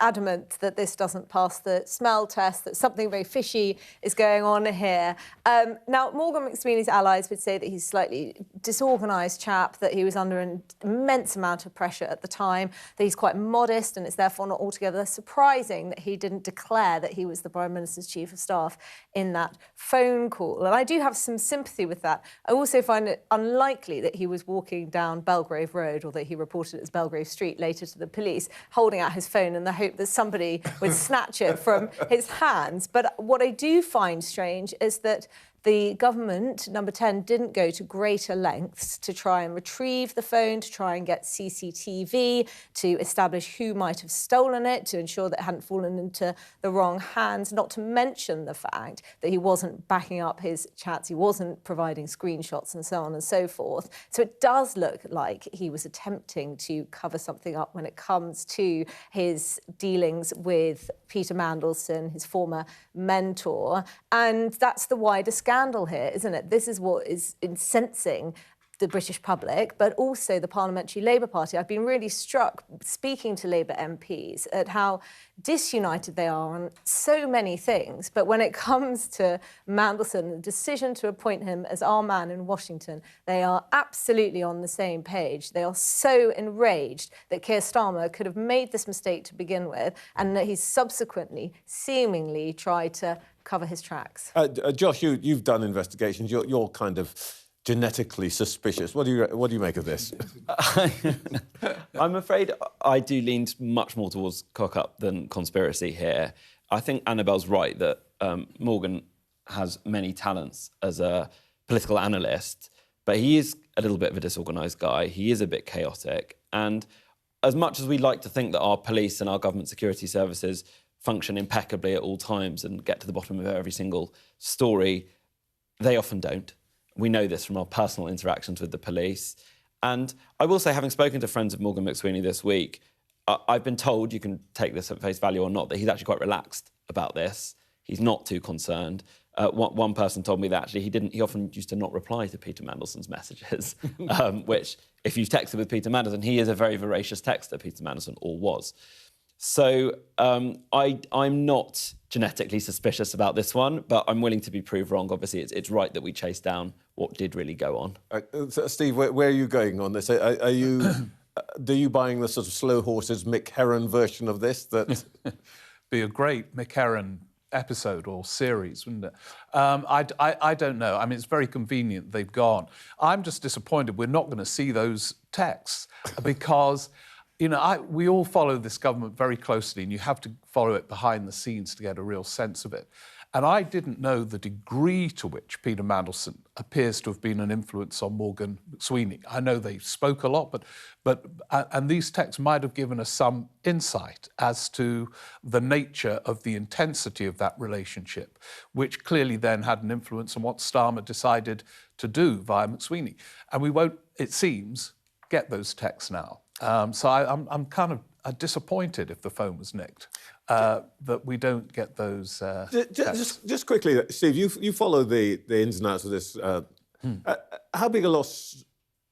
adamant that this doesn't pass the smell test, that something very fishy is going on here. Now, Morgan McSweeney's allies would say that he's a slightly disorganised chap, that he was under an immense amount of pressure at the time, that he's quite modest, and it's therefore not altogether surprising that he didn't declare that he was the Prime Minister's Chief of Staff in that phone call. And I do have some sympathy with that. I also find it unlikely that he was walking down Belgrave Road, or that he reported it as Belgrave Street later to the police, holding out his phone in the hope that somebody would snatch it from his hands. But what I do find strange is that the government, Number 10, didn't go to greater lengths to try and retrieve the phone, to try and get CCTV, to establish who might have stolen it, to ensure that it hadn't fallen into the wrong hands, not to mention the fact that he wasn't backing up his chats, he wasn't providing screenshots and so on and so forth. So it does look like he was attempting to cover something up when it comes to his dealings with Peter Mandelson, his former mentor. And that's the wider scandal here, isn't it? This is what is incensing the British public, but also the Parliamentary Labour Party. I've been really struck, speaking to Labour MPs, at how disunited they are on so many things. But when it comes to Mandelson, the decision to appoint him as our man in Washington, they are absolutely on the same page. They are so enraged that Keir Starmer could have made this mistake to begin with, and that he's subsequently seemingly tried to cover his tracks. Josh, you've done investigations. You're kind of genetically suspicious. What do you make of this? I'm afraid I do lean much more towards cock-up than conspiracy here. I think Annabelle's right that Morgan has many talents as a political analyst, but he is a little bit of a disorganised guy. He is a bit chaotic. And as much as we like to think that our police and our government security services function impeccably at all times and get to the bottom of every single story, they often don't. We know this from our personal interactions with the police. And I will say, having spoken to friends of Morgan McSweeny this week, I've been told, you can take this at face value or not, that he's actually quite relaxed about this. He's not too concerned. One person told me that actually he often used to not reply to Peter Mandelson's messages, which, if you've texted with Peter Mandelson, he is a very voracious texter, Peter Mandelson, or was. So I'm not genetically suspicious about this one, but I'm willing to be proved wrong. Obviously, it's right that we chase down what did really go on. So Steve, where are you going on this? Are you buying the sort of slow horses Mick Herron version of this? That be a great Mick Herron episode or series, wouldn't it? I don't know. I mean, it's very convenient they've gone. I'm just disappointed we're not going to see those texts because, you know, we all follow this government very closely, and you have to follow it behind the scenes to get a real sense of it. And I didn't know the degree to which Peter Mandelson appears to have been an influence on Morgan McSweeny. I know they spoke a lot, and these texts might have given us some insight as to the nature of the intensity of that relationship, which clearly then had an influence on what Starmer decided to do via McSweeny. And we won't, it seems, get those texts now. So I'm kind of disappointed if the phone was nicked, that we don't get those just quickly, Steve, you follow the ins and outs of this. How big a loss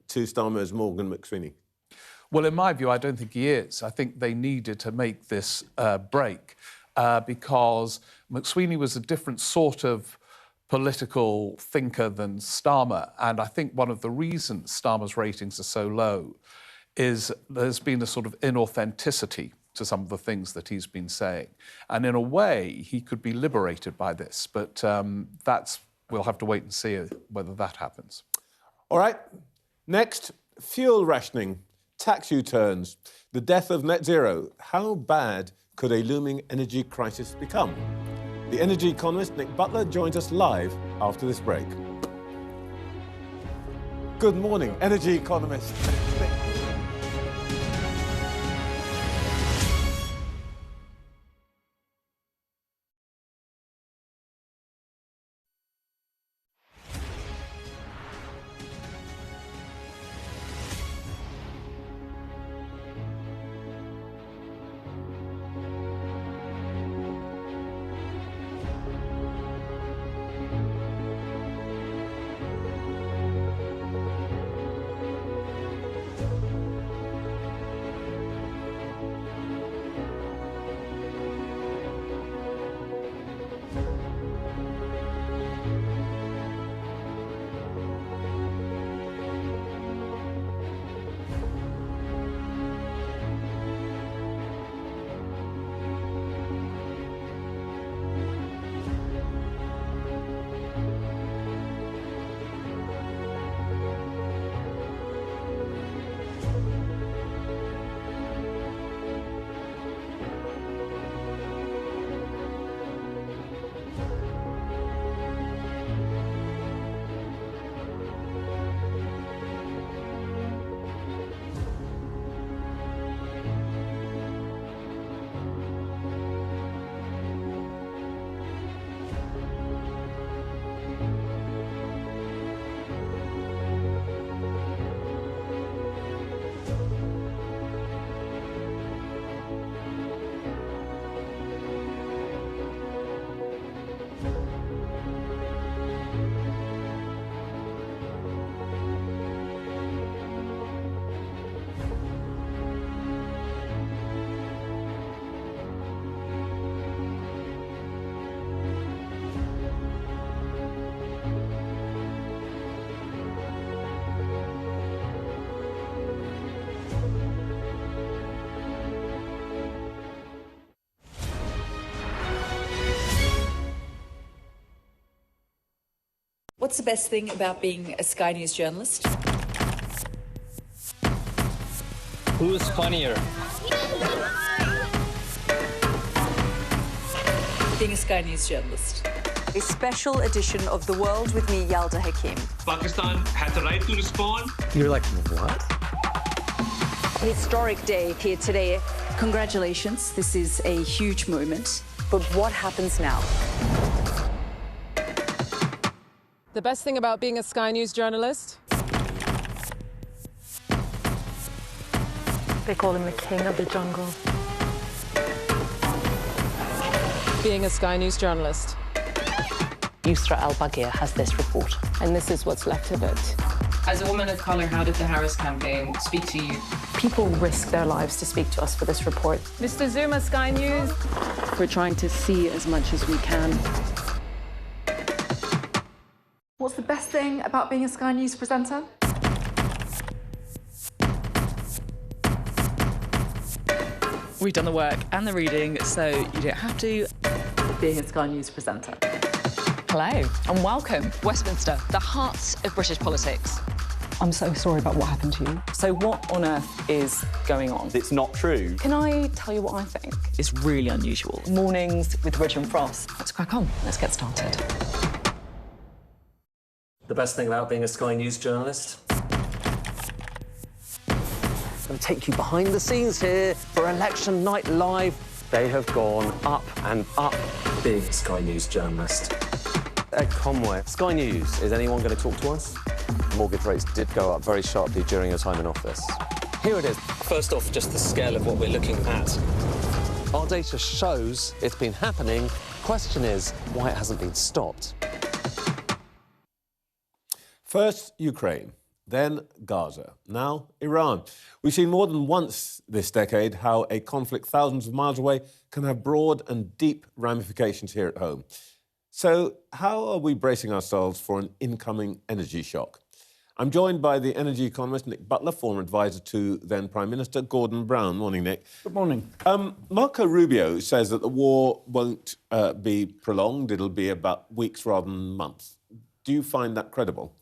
to Starmer is Morgan McSweeny? Well, in my view, I don't think he is. I think they needed to make this break because McSweeny was a different sort of political thinker than Starmer. And I think one of the reasons Starmer's ratings are so low is there's been a sort of inauthenticity to some of the things that he's been saying. And in a way, he could be liberated by this, but we'll have to wait and see whether that happens. All right, next, fuel rationing, tax U-turns, the death of net zero. How bad could a looming energy crisis become? The energy economist Nick Butler joins us live after this break. Good morning, energy economist. What's the best thing about being a Sky News journalist? Who's funnier? Being a Sky News journalist. A special edition of The World with me, Yalda Hakim. Pakistan has a right to respond. You're like, what? Historic day here today. Congratulations, this is a huge moment. But what happens now? The best thing about being a Sky News journalist? They call him the king of the jungle. Being a Sky News journalist. Yusra Al-Baghir has this report. And this is what's left of it. As a woman of colour, how did the Harris campaign speak to you? People risk their lives to speak to us for this report. Mr. Zuma, Sky News. We're trying to see as much as we can. What's the best thing about being a Sky News presenter? We've done the work and the reading, so you don't have to. Being a Sky News presenter. Hello and welcome. Westminster, the heart of British politics. I'm so sorry about what happened to you. So what on earth is going on? It's not true. Can I tell you what I think? It's really unusual. Mornings with Rich and Frost. Let's crack on. Let's get started. The best thing about being a Sky News journalist? I'm going to take you behind the scenes here for Election Night Live. They have gone up and up. Being a Sky News journalist. Ed Conway. Sky News, is anyone going to talk to us? Mortgage rates did go up very sharply during your time in office. Here it is. First off, just the scale of what we're looking at. Our data shows it's been happening. Question is, why it hasn't been stopped. First, Ukraine, then Gaza, now Iran. We've seen more than once this decade how a conflict thousands of miles away can have broad and deep ramifications here at home. So how are we bracing ourselves for an incoming energy shock? I'm joined by the energy economist Nick Butler, former advisor to then Prime Minister Gordon Brown. Morning, Nick. Good morning. Marco Rubio says that the war won't be prolonged. It'll be about weeks rather than months. Do you find that credible?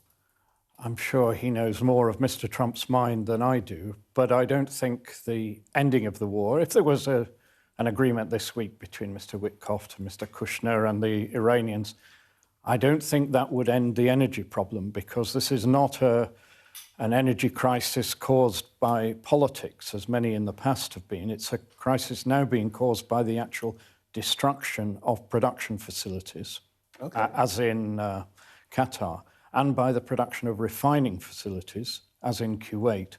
I'm sure he knows more of Mr. Trump's mind than I do, but I don't think the ending of the war, if there was an agreement this week between Mr. Witkoff and Mr. Kushner and the Iranians, I don't think that would end the energy problem, because this is not an energy crisis caused by politics, as many in the past have been. It's a crisis now being caused by the actual destruction of production facilities, as in Qatar, and by the production of refining facilities, as in Kuwait.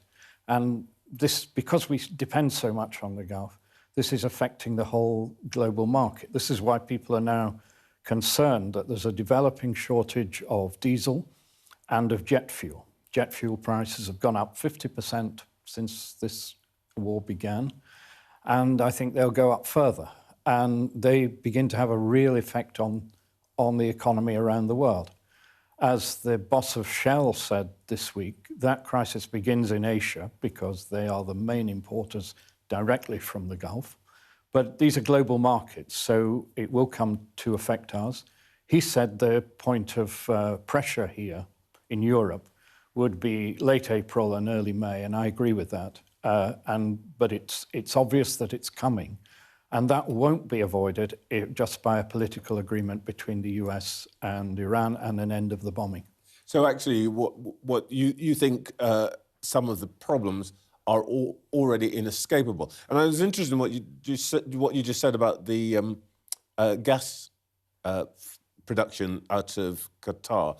And this, because we depend so much on the Gulf, this is affecting the whole global market. This is why people are now concerned that there's a developing shortage of diesel and of jet fuel. Jet fuel prices have gone up 50% since this war began, and I think they'll go up further. And they begin to have a real effect on the economy around the world. As the boss of Shell said this week, that crisis begins in Asia because they are the main importers directly from the Gulf. But these are global markets, so it will come to affect us. He said the point of pressure here in Europe would be late April and early May, and I agree with that. But it's obvious that it's coming. And that won't be avoided just by a political agreement between the US and Iran and an end of the bombing. So actually, what you think some of the problems are already inescapable. And I was interested in what you just said about the gas production out of Qatar.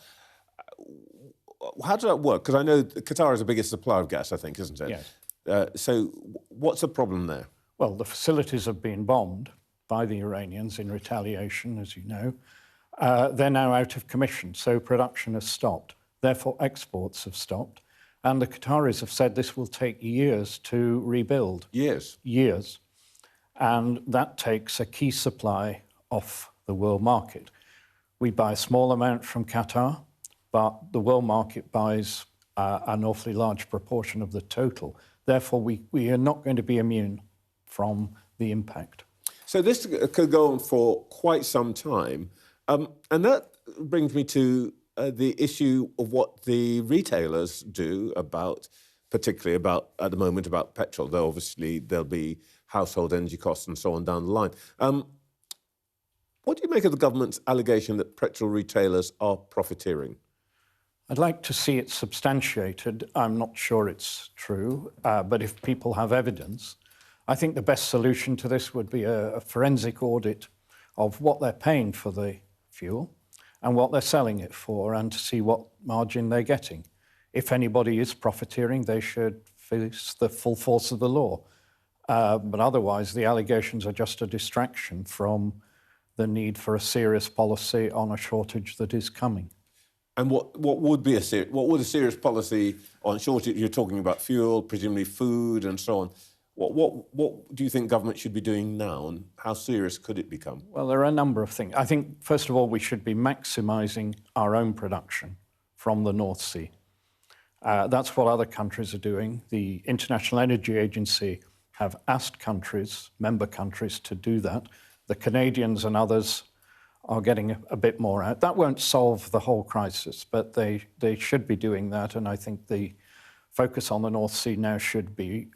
How does that work? Because I know Qatar is the biggest supplier of gas, I think, isn't it? Yes. So what's the problem there? Well, the facilities have been bombed by the Iranians in retaliation, as you know. They're now out of commission, so production has stopped. Therefore, exports have stopped. And the Qataris have said this will take years to rebuild. Years? Years. And that takes a key supply off the world market. We buy a small amount from Qatar, but the world market buys an awfully large proportion of the total. Therefore, we are not going to be immune from the impact. So this could go on for quite some time. And that brings me to the issue of what the retailers do particularly at the moment, about petrol, though obviously there'll be household energy costs and so on down the line. What do you make of the government's allegation that petrol retailers are profiteering? I'd like to see it substantiated. I'm not sure it's true, but if people have evidence, I think the best solution to this would be a forensic audit of what they're paying for the fuel and what they're selling it for, and to see what margin they're getting. If anybody is profiteering, they should face the full force of the law. But otherwise, the allegations are just a distraction from the need for a serious policy on a shortage that is coming. And what would a serious policy on shortage? You're talking about fuel, presumably food, and so on. What do you think government should be doing now, and how serious could it become? Well, there are a number of things. I think, first of all, we should be maximising our own production from the North Sea. That's what other countries are doing. The International Energy Agency have asked member countries, to do that. The Canadians and others are getting a bit more out. That won't solve the whole crisis, but they should be doing that. And I think the focus on the North Sea now should be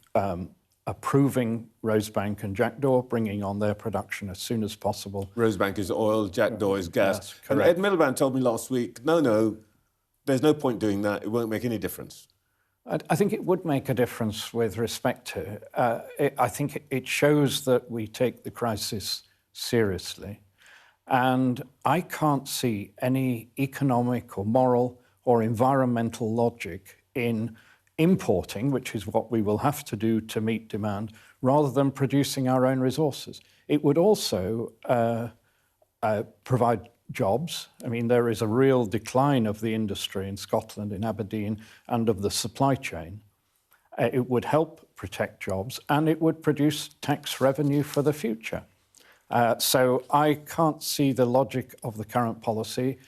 approving Rosebank and Jackdaw, bringing on their production as soon as possible. Rosebank is oil, Jackdaw is gas. Yes, and Ed Miliband told me last week, no, there's no point doing that. It won't make any difference. I think it would make a difference with respect to it. I think it shows that we take the crisis seriously. And I can't see any economic or moral or environmental logic in importing, which is what we will have to do to meet demand, rather than producing our own resources. It would also provide jobs. I mean, there is a real decline of the industry in Scotland, in Aberdeen, and of the supply chain. It would help protect jobs, and it would produce tax revenue for the future. So I can't see the logic of the current policy,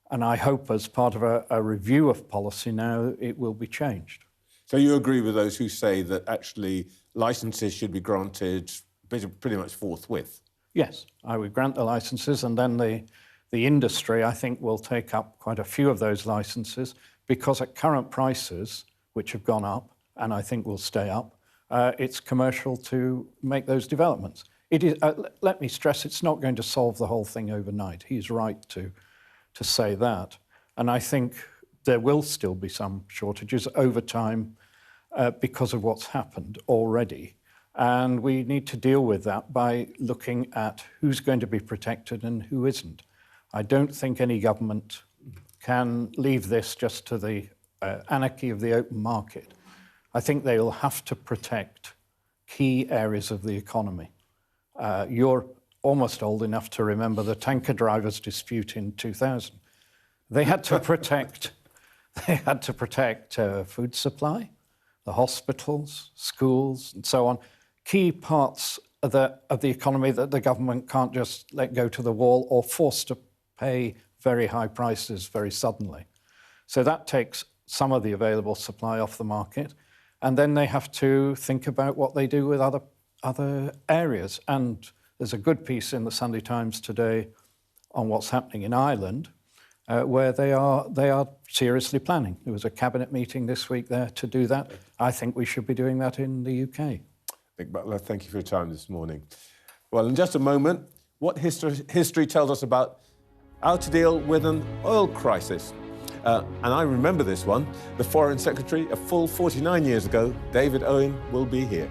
and I hope as part of a review of policy now, it will be changed. So you agree with those who say that actually licences should be granted pretty much forthwith? Yes, I would grant the licences, and then the industry, I think, will take up quite a few of those licences, because at current prices, which have gone up, and I think will stay up, it's commercial to make those developments. It is, let me stress, it's not going to solve the whole thing overnight. He's right to say that. And I think there will still be some shortages over time because of what's happened already. And we need to deal with that by looking at who's going to be protected and who isn't. I don't think any government can leave this just to the anarchy of the open market. I think they will have to protect key areas of the economy. You're almost old enough to remember the tanker drivers' dispute in 2000. They had to protect, food supply, the hospitals, schools, and so on. Key parts of the economy that the government can't just let go to the wall or force to pay very high prices very suddenly. So that takes some of the available supply off the market, and then they have to think about what they do with other areas. And there's a good piece in the Sunday Times today on what's happening in Ireland, where they are seriously planning. There was a cabinet meeting this week there to do that. I think we should be doing that in the UK. Nick Butler, thank you for your time this morning. Well, in just a moment, what history tells us about how to deal with an oil crisis. And I remember this one. The Foreign Secretary, a full 49 years ago, David Owen, will be here.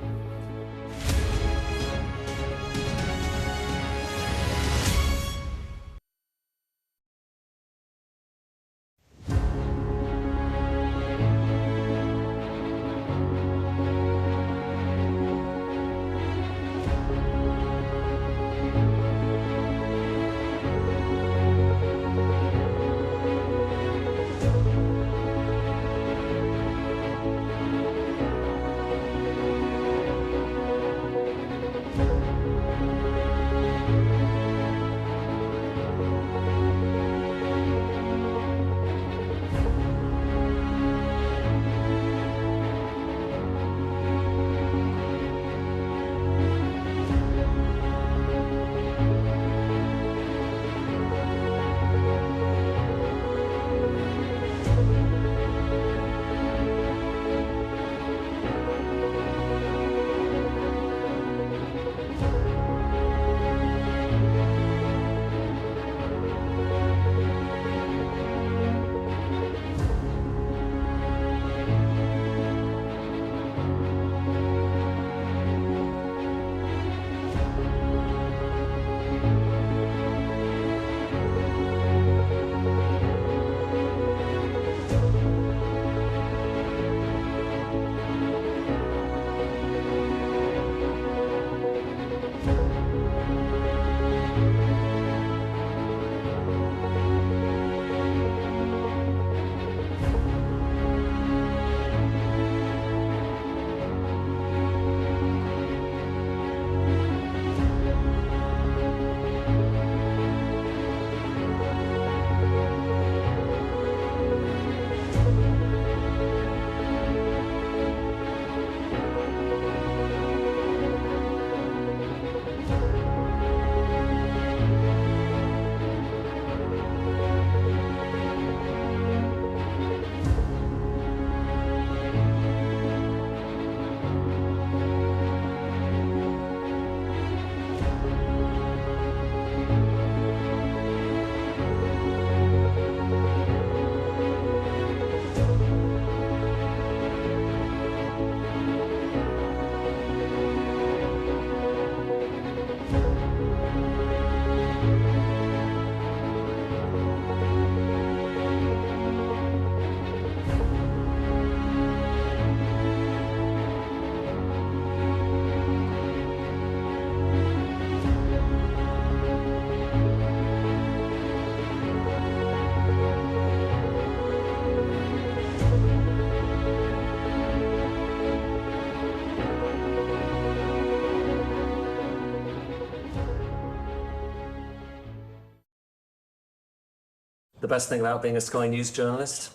The best thing about being a Sky News journalist?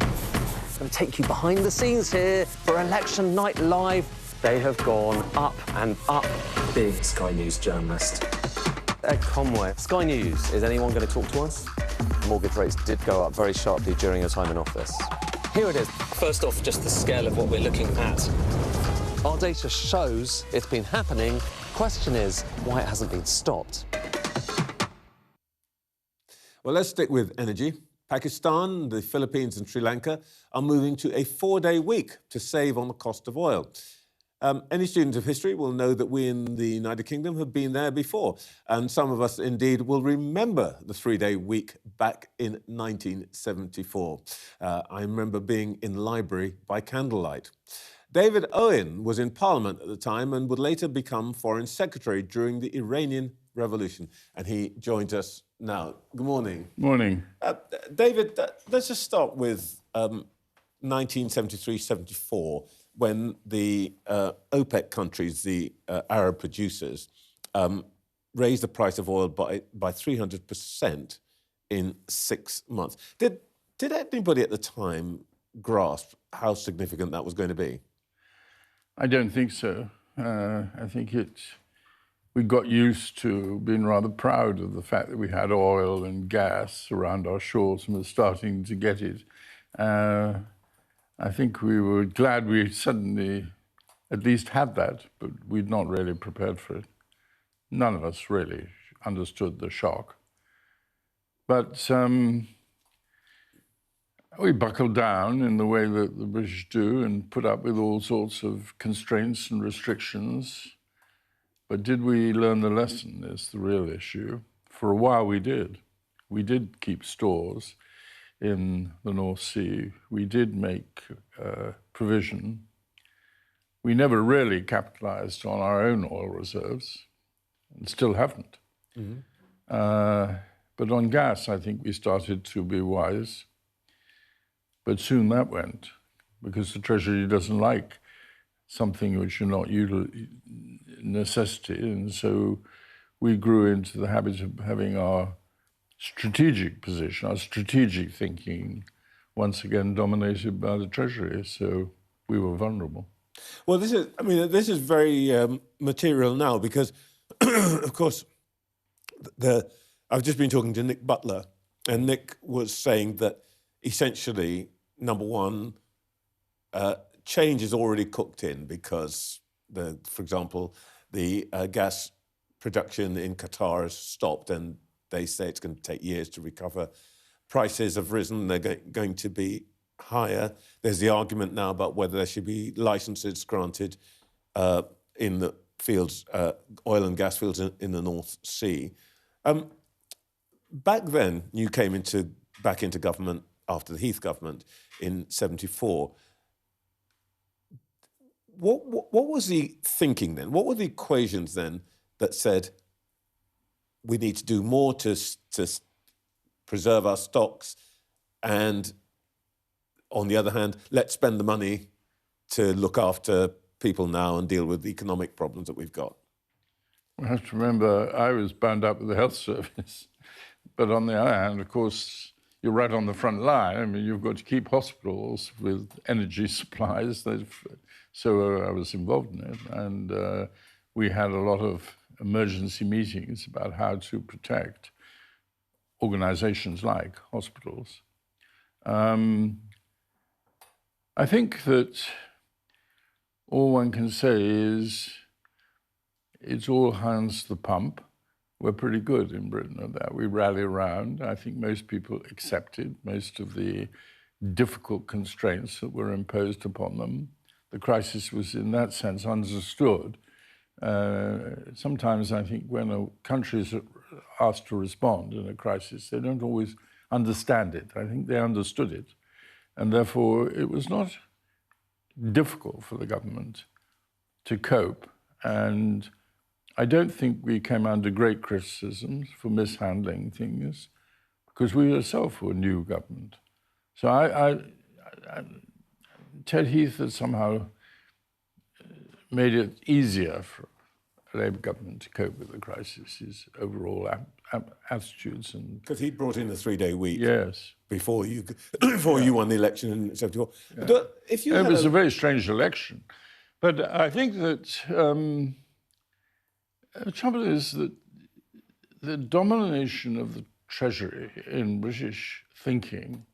I'm going to take you behind the scenes here for Election Night Live. They have gone up and up. Big Sky News journalist. Ed Conway. Sky News, is anyone going to talk to us? Mortgage rates did go up very sharply during your time in office. Here it is. First off, just the scale of what we're looking at. Our data shows it's been happening. Question is, why it hasn't been stopped. Well, let's stick with energy. Pakistan, the Philippines and Sri Lanka are moving to a 4-day week to save on the cost of oil. Any student of history will know that we in the United Kingdom have been there before, and some of us indeed will remember the 3-day week back in 1974. I remember being in the library by candlelight. David Owen was in Parliament at the time and would later become Foreign Secretary during the Iranian Revolution, and he joins us now. Good morning. Morning. David, let's just start with 1973-74, when the OPEC countries, the Arab producers, raised the price of oil by 300% in 6 months. Did anybody at the time grasp how significant that was going to be? I don't think so. I think we got used to being rather proud of the fact that we had oil and gas around our shores and were starting to get it. I think we were glad we suddenly at least had that, but we'd not really prepared for it. None of us really understood the shock. But we buckled down in the way that the British do and put up with all sorts of constraints and restrictions. But did we learn the lesson is the real issue. For a while we did. We did keep stores in the North Sea. We did make provision. We never really capitalized on our own oil reserves and still haven't. Mm-hmm. But on gas, I think we started to be wise. But soon that went, because the Treasury doesn't like something which are not necessity. And so we grew into the habit of having our strategic position, our strategic thinking, once again dominated by the Treasury. So we were vulnerable. Well, this is very material now because, of course, I've just been talking to Nick Butler, and Nick was saying that essentially, number one, change is already cooked in because, for example, the gas production in Qatar has stopped, and they say it's going to take years to recover. Prices have risen, they're going to be higher. There's the argument now about whether there should be licenses granted in the fields, oil and gas fields in the North Sea. Back then, you came back into government after the Heath government in 74. What was the thinking then? What were the equations then that said we need to do more to preserve our stocks, and on the other hand, let's spend the money to look after people now and deal with the economic problems that we've got? We have to remember I was bound up with the health service. But on the other hand, of course, you're right on the front line. I mean, you've got to keep hospitals with energy supplies. So I was involved in it. And we had a lot of emergency meetings about how to protect organizations like hospitals. I think that all one can say is it's all hands to the pump. We're pretty good in Britain at that. We rally around. I think most people accepted most of the difficult constraints that were imposed upon them. The crisis was, in that sense, understood. Sometimes I think when a country is asked to respond in a crisis, they don't always understand it. I think they understood it. And therefore, it was not difficult for the government to cope. And I don't think we came under great criticism for mishandling things because we ourselves were a new government. So Ted Heath had somehow made it easier for Labour government to cope with the crisis, his overall attitudes. Because he brought in the 3-day week. Yes. Before you won the election in 74. Yeah. But if you it was a very strange election. But I think that the trouble is that the domination of the Treasury in British thinking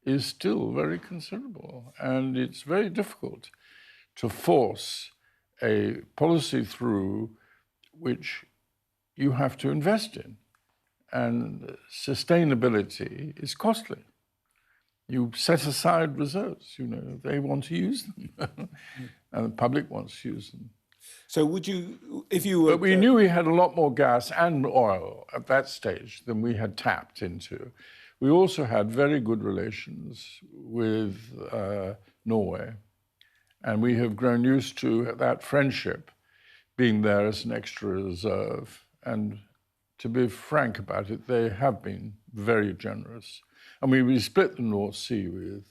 is still very considerable. And it's very difficult to force a policy through which you have to invest in. And sustainability is costly. You set aside reserves, they want to use them. And the public wants to use them. So would you, if you were... But we knew we had a lot more gas and oil at that stage than we had tapped into. We also had very good relations with Norway. And we have grown used to that friendship being there as an extra reserve. And to be frank about it, they have been very generous. I mean, we split the North Sea with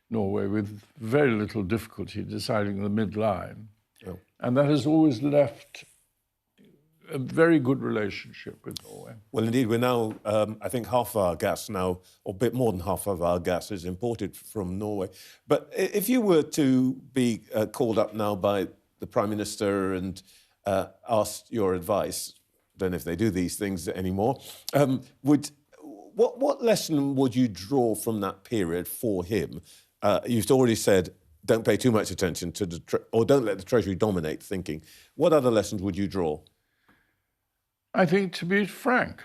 Norway with very little difficulty deciding the midline. Oh. And that has always left a very good relationship with Norway. Well, indeed, we're now, I think half of our gas now, or a bit more than half of our gas is imported from Norway. But if you were to be called up now by the Prime Minister and asked your advice, don't know if they do these things anymore, what lesson would you draw from that period for him? You've already said, don't pay too much attention to or don't let the Treasury dominate thinking. What other lessons would you draw? I think, to be frank,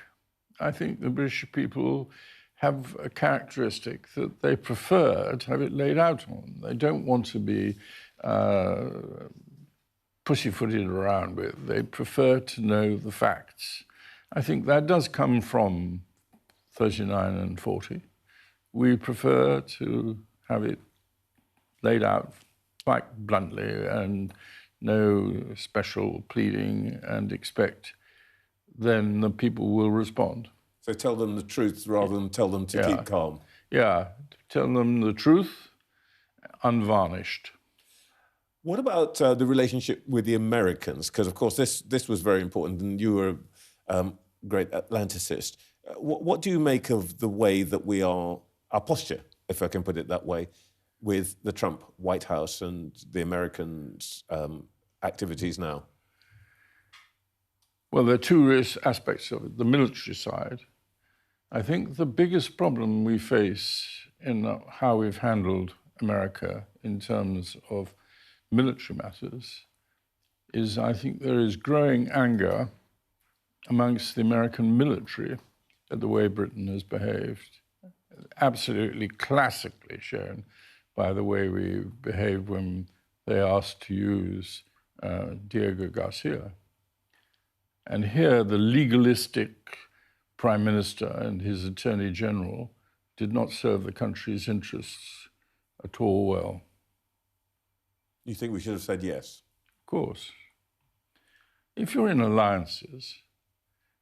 I think the British people have a characteristic that they prefer to have it laid out on. They don't want to be pussyfooted around with. They prefer to know the facts. I think that does come from 39 and 40. We prefer to have it laid out quite bluntly and no special pleading and expect then the people will respond. So tell them the truth rather than tell them to keep calm. Yeah, tell them the truth, unvarnished. What about the relationship with the Americans? Because, of course, this was very important, and you were a great Atlanticist. What do you make of the way that we are, our posture, if I can put it that way, with the Trump White House and the Americans' activities now? Well, there are two aspects of it. The military side. I think the biggest problem we face in how we've handled America in terms of military matters is I think there is growing anger amongst the American military at the way Britain has behaved. Absolutely classically shown by the way we behaved when they asked to use Diego Garcia. And here, the legalistic Prime Minister and his Attorney General did not serve the country's interests at all well. You think we should have said yes? Of course. If you're in alliances,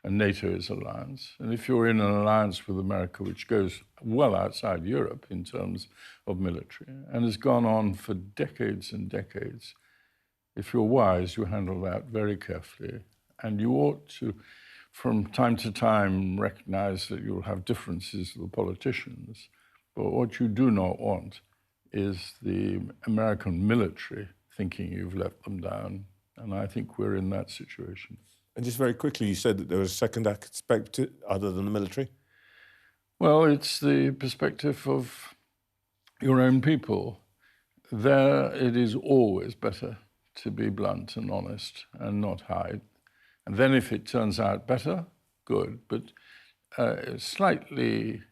and NATO is an alliance, and if you're in an alliance with America, which goes well outside Europe in terms of military, and has gone on for decades and decades, if you're wise, you handle that very carefully. And you ought to, from time to time, recognize that you'll have differences with the politicians. But what you do not want is the American military thinking you've let them down. And I think we're in that situation. And just very quickly, you said that there was a second aspect other than the military? Well, it's the perspective of your own people. There, it is always better to be blunt and honest and not hide. And then if it turns out better, good, but slightly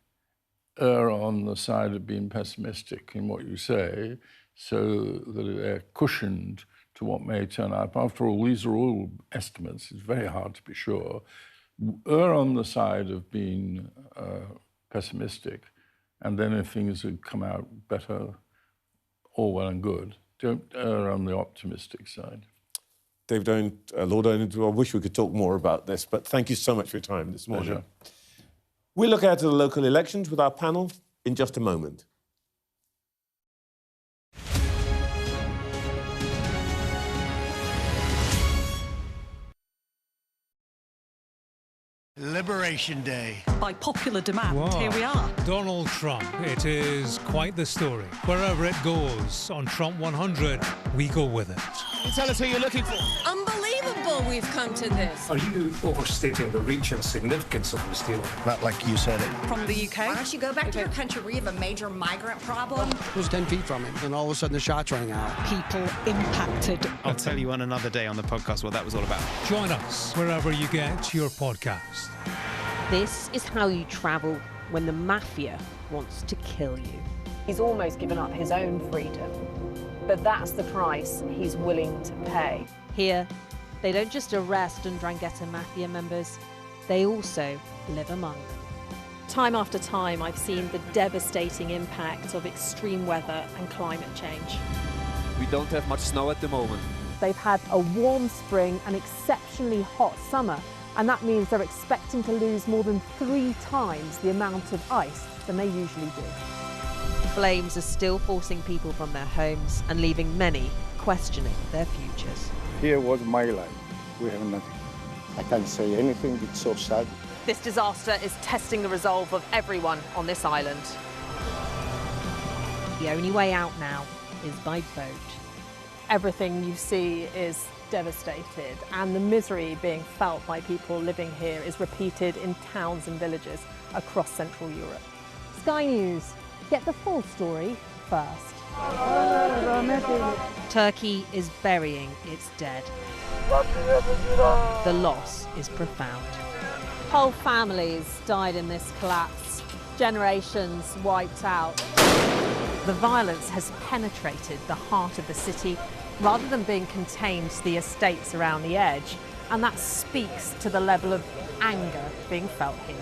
err on the side of being pessimistic in what you say so that they're cushioned to what may turn out. After all, these are all estimates. It's very hard to be sure. Err on the side of being pessimistic, and then if things had come out better, all well and good. Don't err on the optimistic side. David Owen, Lord Owen, I wish we could talk more about this, but thank you so much for your time this morning. Pleasure. We'll look ahead to the local elections with our panel in just a moment. Liberation Day. By popular demand, here we are. Donald Trump. It is quite the story. Wherever it goes, on Trump 100, we go with it. Can you tell us who you're looking for? Unbelievable we've come to this. Are you overstating the reach and significance of this deal? Not like you said it. From the UK. Why don't you go back to your country where you have a major migrant problem? It was 10 feet from him, and all of a sudden the shot's running out. People impacted. I'll tell you on another day on the podcast what that was all about. Join us wherever you get your podcast. This is how you travel when the mafia wants to kill you. He's almost given up his own freedom, but that's the price he's willing to pay. Here, they don't just arrest and Ndrangheta mafia members, they also live among them. Time after time, I've seen the devastating impact of extreme weather and climate change. We don't have much snow at the moment. They've had a warm spring and exceptionally hot summer, and that means they're expecting to lose more than 3 times the amount of ice than they usually do. Flames are still forcing people from their homes and leaving many questioning their futures. Here was my life. We have nothing. I can't say anything, it's so sad. This disaster is testing the resolve of everyone on this island. The only way out now is by boat. Everything you see is devastated, and the misery being felt by people living here is repeated in towns and villages across Central Europe. Sky News, get the full story first. Turkey is burying its dead. The loss is profound. Whole families died in this collapse, generations wiped out. The violence has penetrated the heart of the city rather than being contained to the estates around the edge, and that speaks to the level of anger being felt here.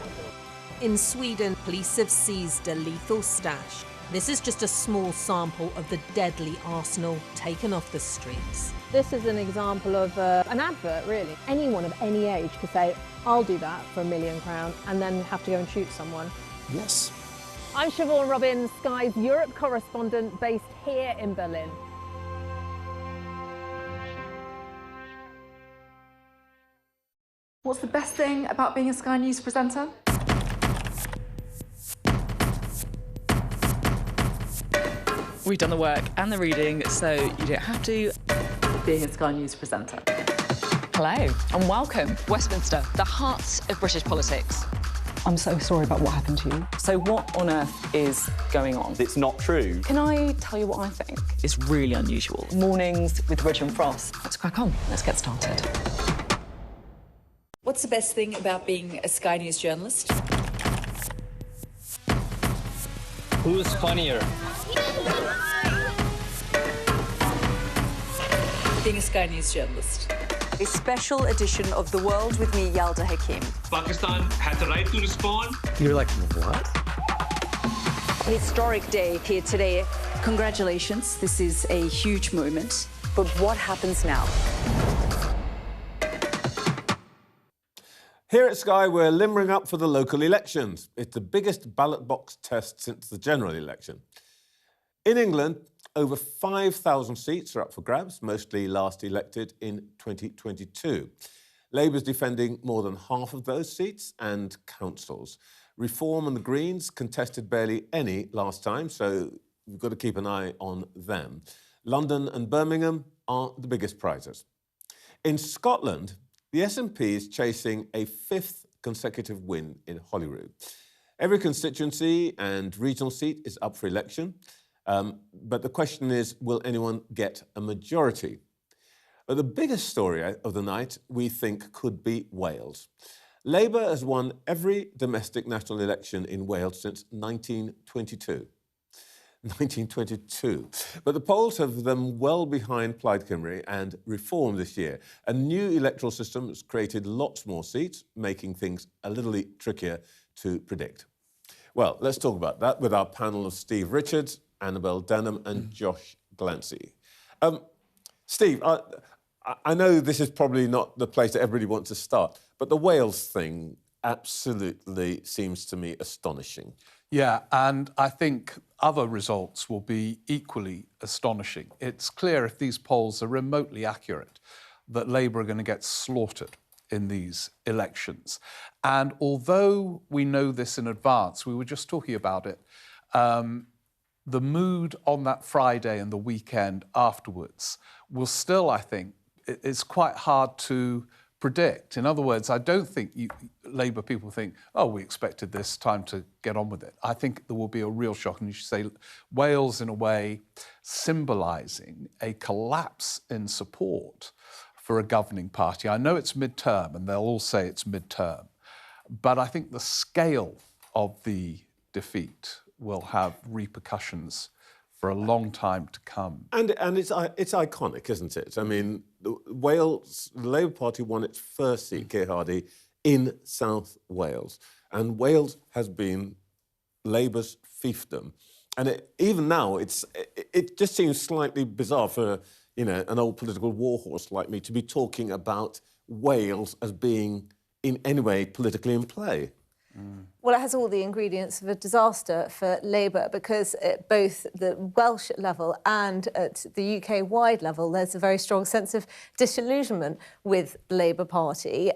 In Sweden, police have seized a lethal stash. This is just a small sample of the deadly arsenal taken off the streets. This is an example of an advert, really. Anyone of any age could say, I'll do that for £1 million, and then have to go and shoot someone. Yes. I'm Siobhan Robbins, Sky's Europe correspondent based here in Berlin. What's the best thing about being a Sky News presenter? We've done the work and the reading, so you don't have to. Being a Sky News presenter. Hello and welcome. Westminster, the heart of British politics. I'm so sorry about what happened to you. So what on earth is going on? It's not true. Can I tell you what I think? It's really unusual. Mornings with Richard Frost. Let's crack on. Let's get started. What's the best thing about being a Sky News journalist? Who's funnier? Being a Sky News journalist. A special edition of The World with me, Yalda Hakim. Pakistan had the right to respond. You're like, what? A historic day here today. Congratulations, this is a huge moment. But what happens now? Here at Sky, we're limbering up for the local elections. It's the biggest ballot box test since the general election. In England, over 5,000 seats are up for grabs, mostly last elected in 2022. Labour's defending more than half of those seats and councils. Reform and the Greens contested barely any last time, so we've got to keep an eye on them. London and Birmingham are the biggest prizes. In Scotland, the SNP is chasing a 5th consecutive win in Holyrood. Every constituency and regional seat is up for election, but the question is, will anyone get a majority? But the biggest story of the night, we think, could be Wales. Labour has won every domestic national election in Wales since 1922. 1922. But the polls have them well behind Plaid Cymru and Reform this year. A new electoral system has created lots more seats, making things a little trickier to predict. Well, let's talk about that with our panel of Steve Richards, Annabel Denham and Josh Glancy. Steve, I know this is probably not the place that everybody wants to start, but the Wales thing absolutely seems to me astonishing. Yeah, and I think other results will be equally astonishing. It's clear if these polls are remotely accurate that Labour are going to get slaughtered in these elections. And although we know this in advance, we were just talking about it, the mood on that Friday and the weekend afterwards will still, I think, it's quite hard to predict. In other words, I don't think Labour people think, oh, we expected this, time to get on with it. I think there will be a real shock. And you should say Wales, in a way, symbolising a collapse in support for a governing party. I know it's midterm, and they'll all say it's midterm, but I think the scale of the defeat will have repercussions for a long time to come. And it's iconic, isn't it? I mean, Wales, the Labour Party won its first seat, Keir Hardie, in South Wales. And Wales has been Labour's fiefdom. And even now, it just seems slightly bizarre for, an old political warhorse like me to be talking about Wales as being in any way politically in play. Well, it has all the ingredients of a disaster for Labour because at both the Welsh level and at the UK-wide level, there's a very strong sense of disillusionment with the Labour Party.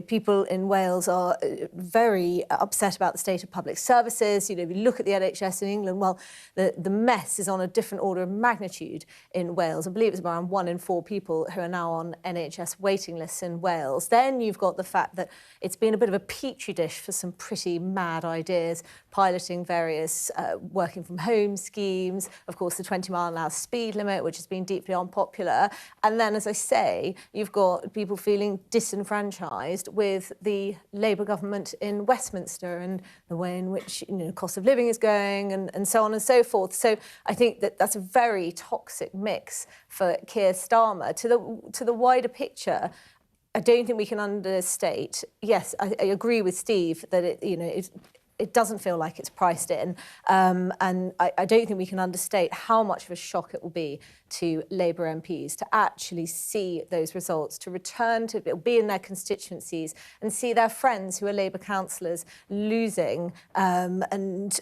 People in Wales are very upset about the state of public services. If you look at the NHS in England, well, the mess is on a different order of magnitude in Wales. I believe it's around 1 in 4 people who are now on NHS waiting lists in Wales. Then you've got the fact that it's been a bit of a petri dish for some pretty mad ideas, piloting various working from home schemes, of course the 20-mile-an-hour speed limit, which has been deeply unpopular. And then, as I say, you've got people feeling disenfranchised with the Labour government in Westminster and the way in which cost of living is going and so on and so forth. So I think that's a very toxic mix for Keir Starmer. To the wider picture, I don't think we can understate. Yes, I agree with Steve that it doesn't feel like it's priced in, and I don't think we can understate how much of a shock it will be to Labour MPs to actually see those results, to return to be in their constituencies and see their friends who are Labour councillors losing, and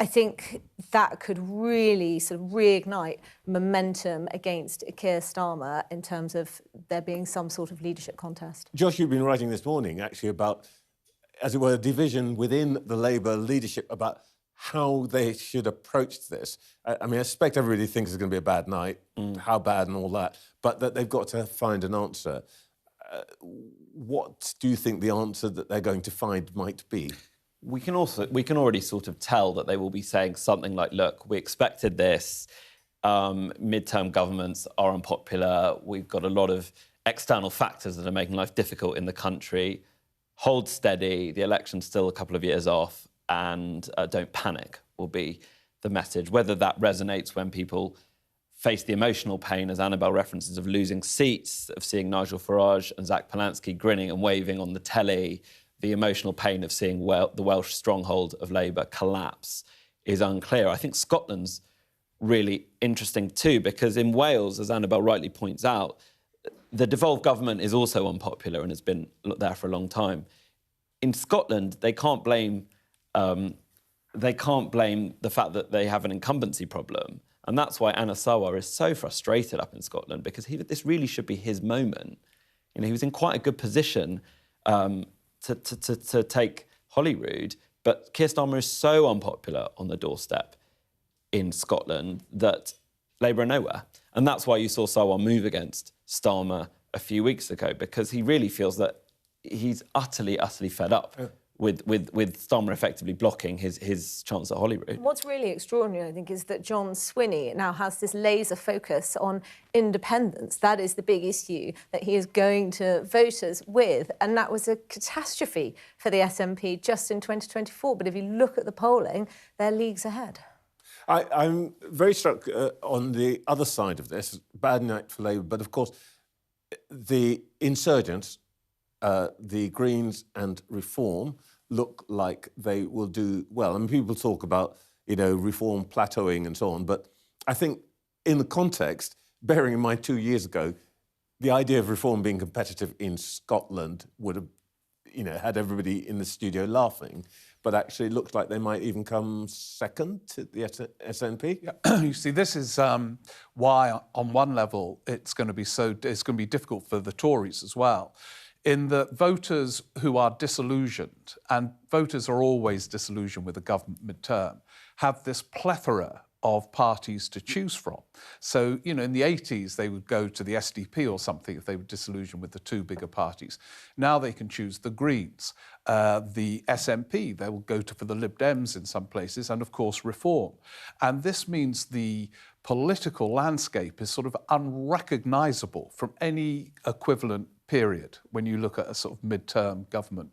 I think that could really sort of reignite momentum against Keir Starmer in terms of there being some sort of leadership contest. Josh, you've been writing this morning, actually, about, as it were, a division within the Labour leadership about how they should approach this. I mean, I suspect everybody thinks it's going to be a bad night, how bad and all that, but that they've got to find an answer. What do you think the answer that they're going to find might be? We can already sort of tell that they will be saying something like, look, we expected this, midterm governments are unpopular, we've got a lot of external factors that are making life difficult in the country, hold steady, the election's still a couple of years off, and don't panic will be the message. Whether that resonates when people face the emotional pain, as Annabelle references, of losing seats, of seeing Nigel Farage and Zach Polanski grinning and waving on the telly, the emotional pain of seeing the Welsh stronghold of Labour collapse is unclear. I think Scotland's really interesting too, because in Wales, as Annabelle rightly points out, the devolved government is also unpopular and has been there for a long time. In Scotland, they can't blame the fact that they have an incumbency problem. And that's why Anna Sawar is so frustrated up in Scotland, because this really should be his moment. He was in quite a good position to take Holyrood, but Keir Starmer is so unpopular on the doorstep in Scotland that Labour are nowhere. And that's why you saw Sawar move against Starmer a few weeks ago, because he really feels that he's utterly fed up with Starmer effectively blocking his chance at Holyrood. What's really extraordinary, I think, is that John Swinney now has this laser focus on independence. That is the big issue that he is going to voters with, and that was a catastrophe for the SNP just in 2024. But if you look at the polling, they're leagues ahead. I'm very struck on the other side of this, bad night for Labour, but of course, the insurgents, the Greens and Reform, look like they will do well. I mean, people talk about, Reform plateauing and so on, but I think in the context, bearing in mind 2 years ago, the idea of Reform being competitive in Scotland would have, had everybody in the studio laughing, but actually it looks like they might even come second to the SNP. Yeah. You see, this is why, on one level, it's going to be difficult for the Tories as well. in that voters who are disillusioned, and voters are always disillusioned with a government midterm, have this plethora of parties to choose from. So, you know, in the 80s, they would go to the SDP or something if they were disillusioned with the two bigger parties. Now they can choose the Greens, the SNP, they will go to for the Lib Dems in some places, and of course Reform. And this means the political landscape is sort of unrecognisable from any equivalent period when you look at a sort of midterm government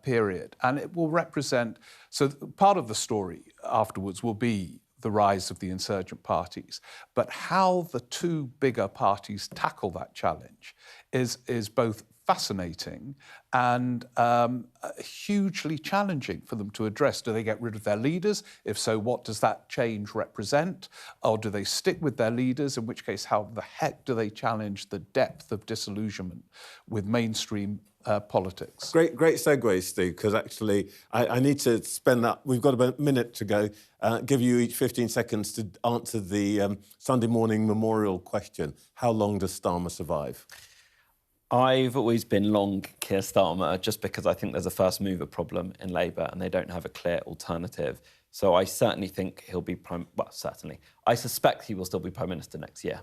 period. And it will represent, so part of the story afterwards will be the rise of the insurgent parties. But how the two bigger parties tackle that challenge is both fascinating and hugely challenging for them to address. Do they get rid of their leaders? If so, what does that change represent? Or do they stick with their leaders? In which case, how the heck do they challenge the depth of disillusionment with mainstream politics? Great segue, Steve, because actually I need to spend that. We've got about a minute to go. Give you each 15 seconds to answer the Sunday morning memorial question. How long does Starmer survive? I've always been long Keir Starmer just because I think there's a first mover problem in Labour and they don't have a clear alternative. So I certainly think he'll be I suspect he will still be Prime Minister next year.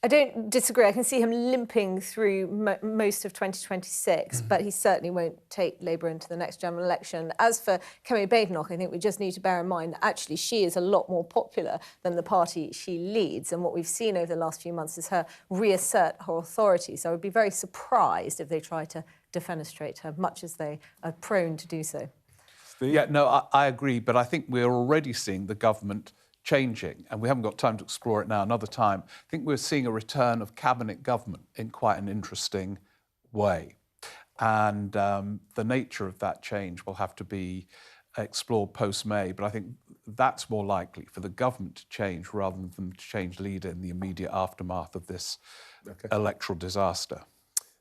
I don't disagree. I can see him limping through most of 2026, but he certainly won't take Labour into the next general election. As for Kemi Badenoch, I think we just need to bear in mind that actually she is a lot more popular than the party she leads. And what we've seen over the last few months is her reassert her authority. So I would be very surprised if they try to defenestrate her, much as they are prone to do so. Steve? Yeah, no, I agree. But I think we're already seeing the government changing, and we haven't got time to explore it now, another time. I think we're seeing a return of cabinet government in quite an interesting way. And the nature of that change will have to be explored post-May, but I think that's more likely for the government to change rather than them to change leader in the immediate aftermath of this electoral disaster.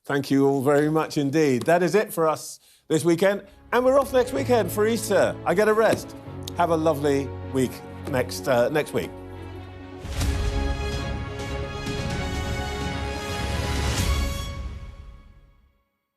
Thank you all very much indeed. That is it for us this weekend, and we're off next weekend for Easter. I get a rest. Have a lovely week next week.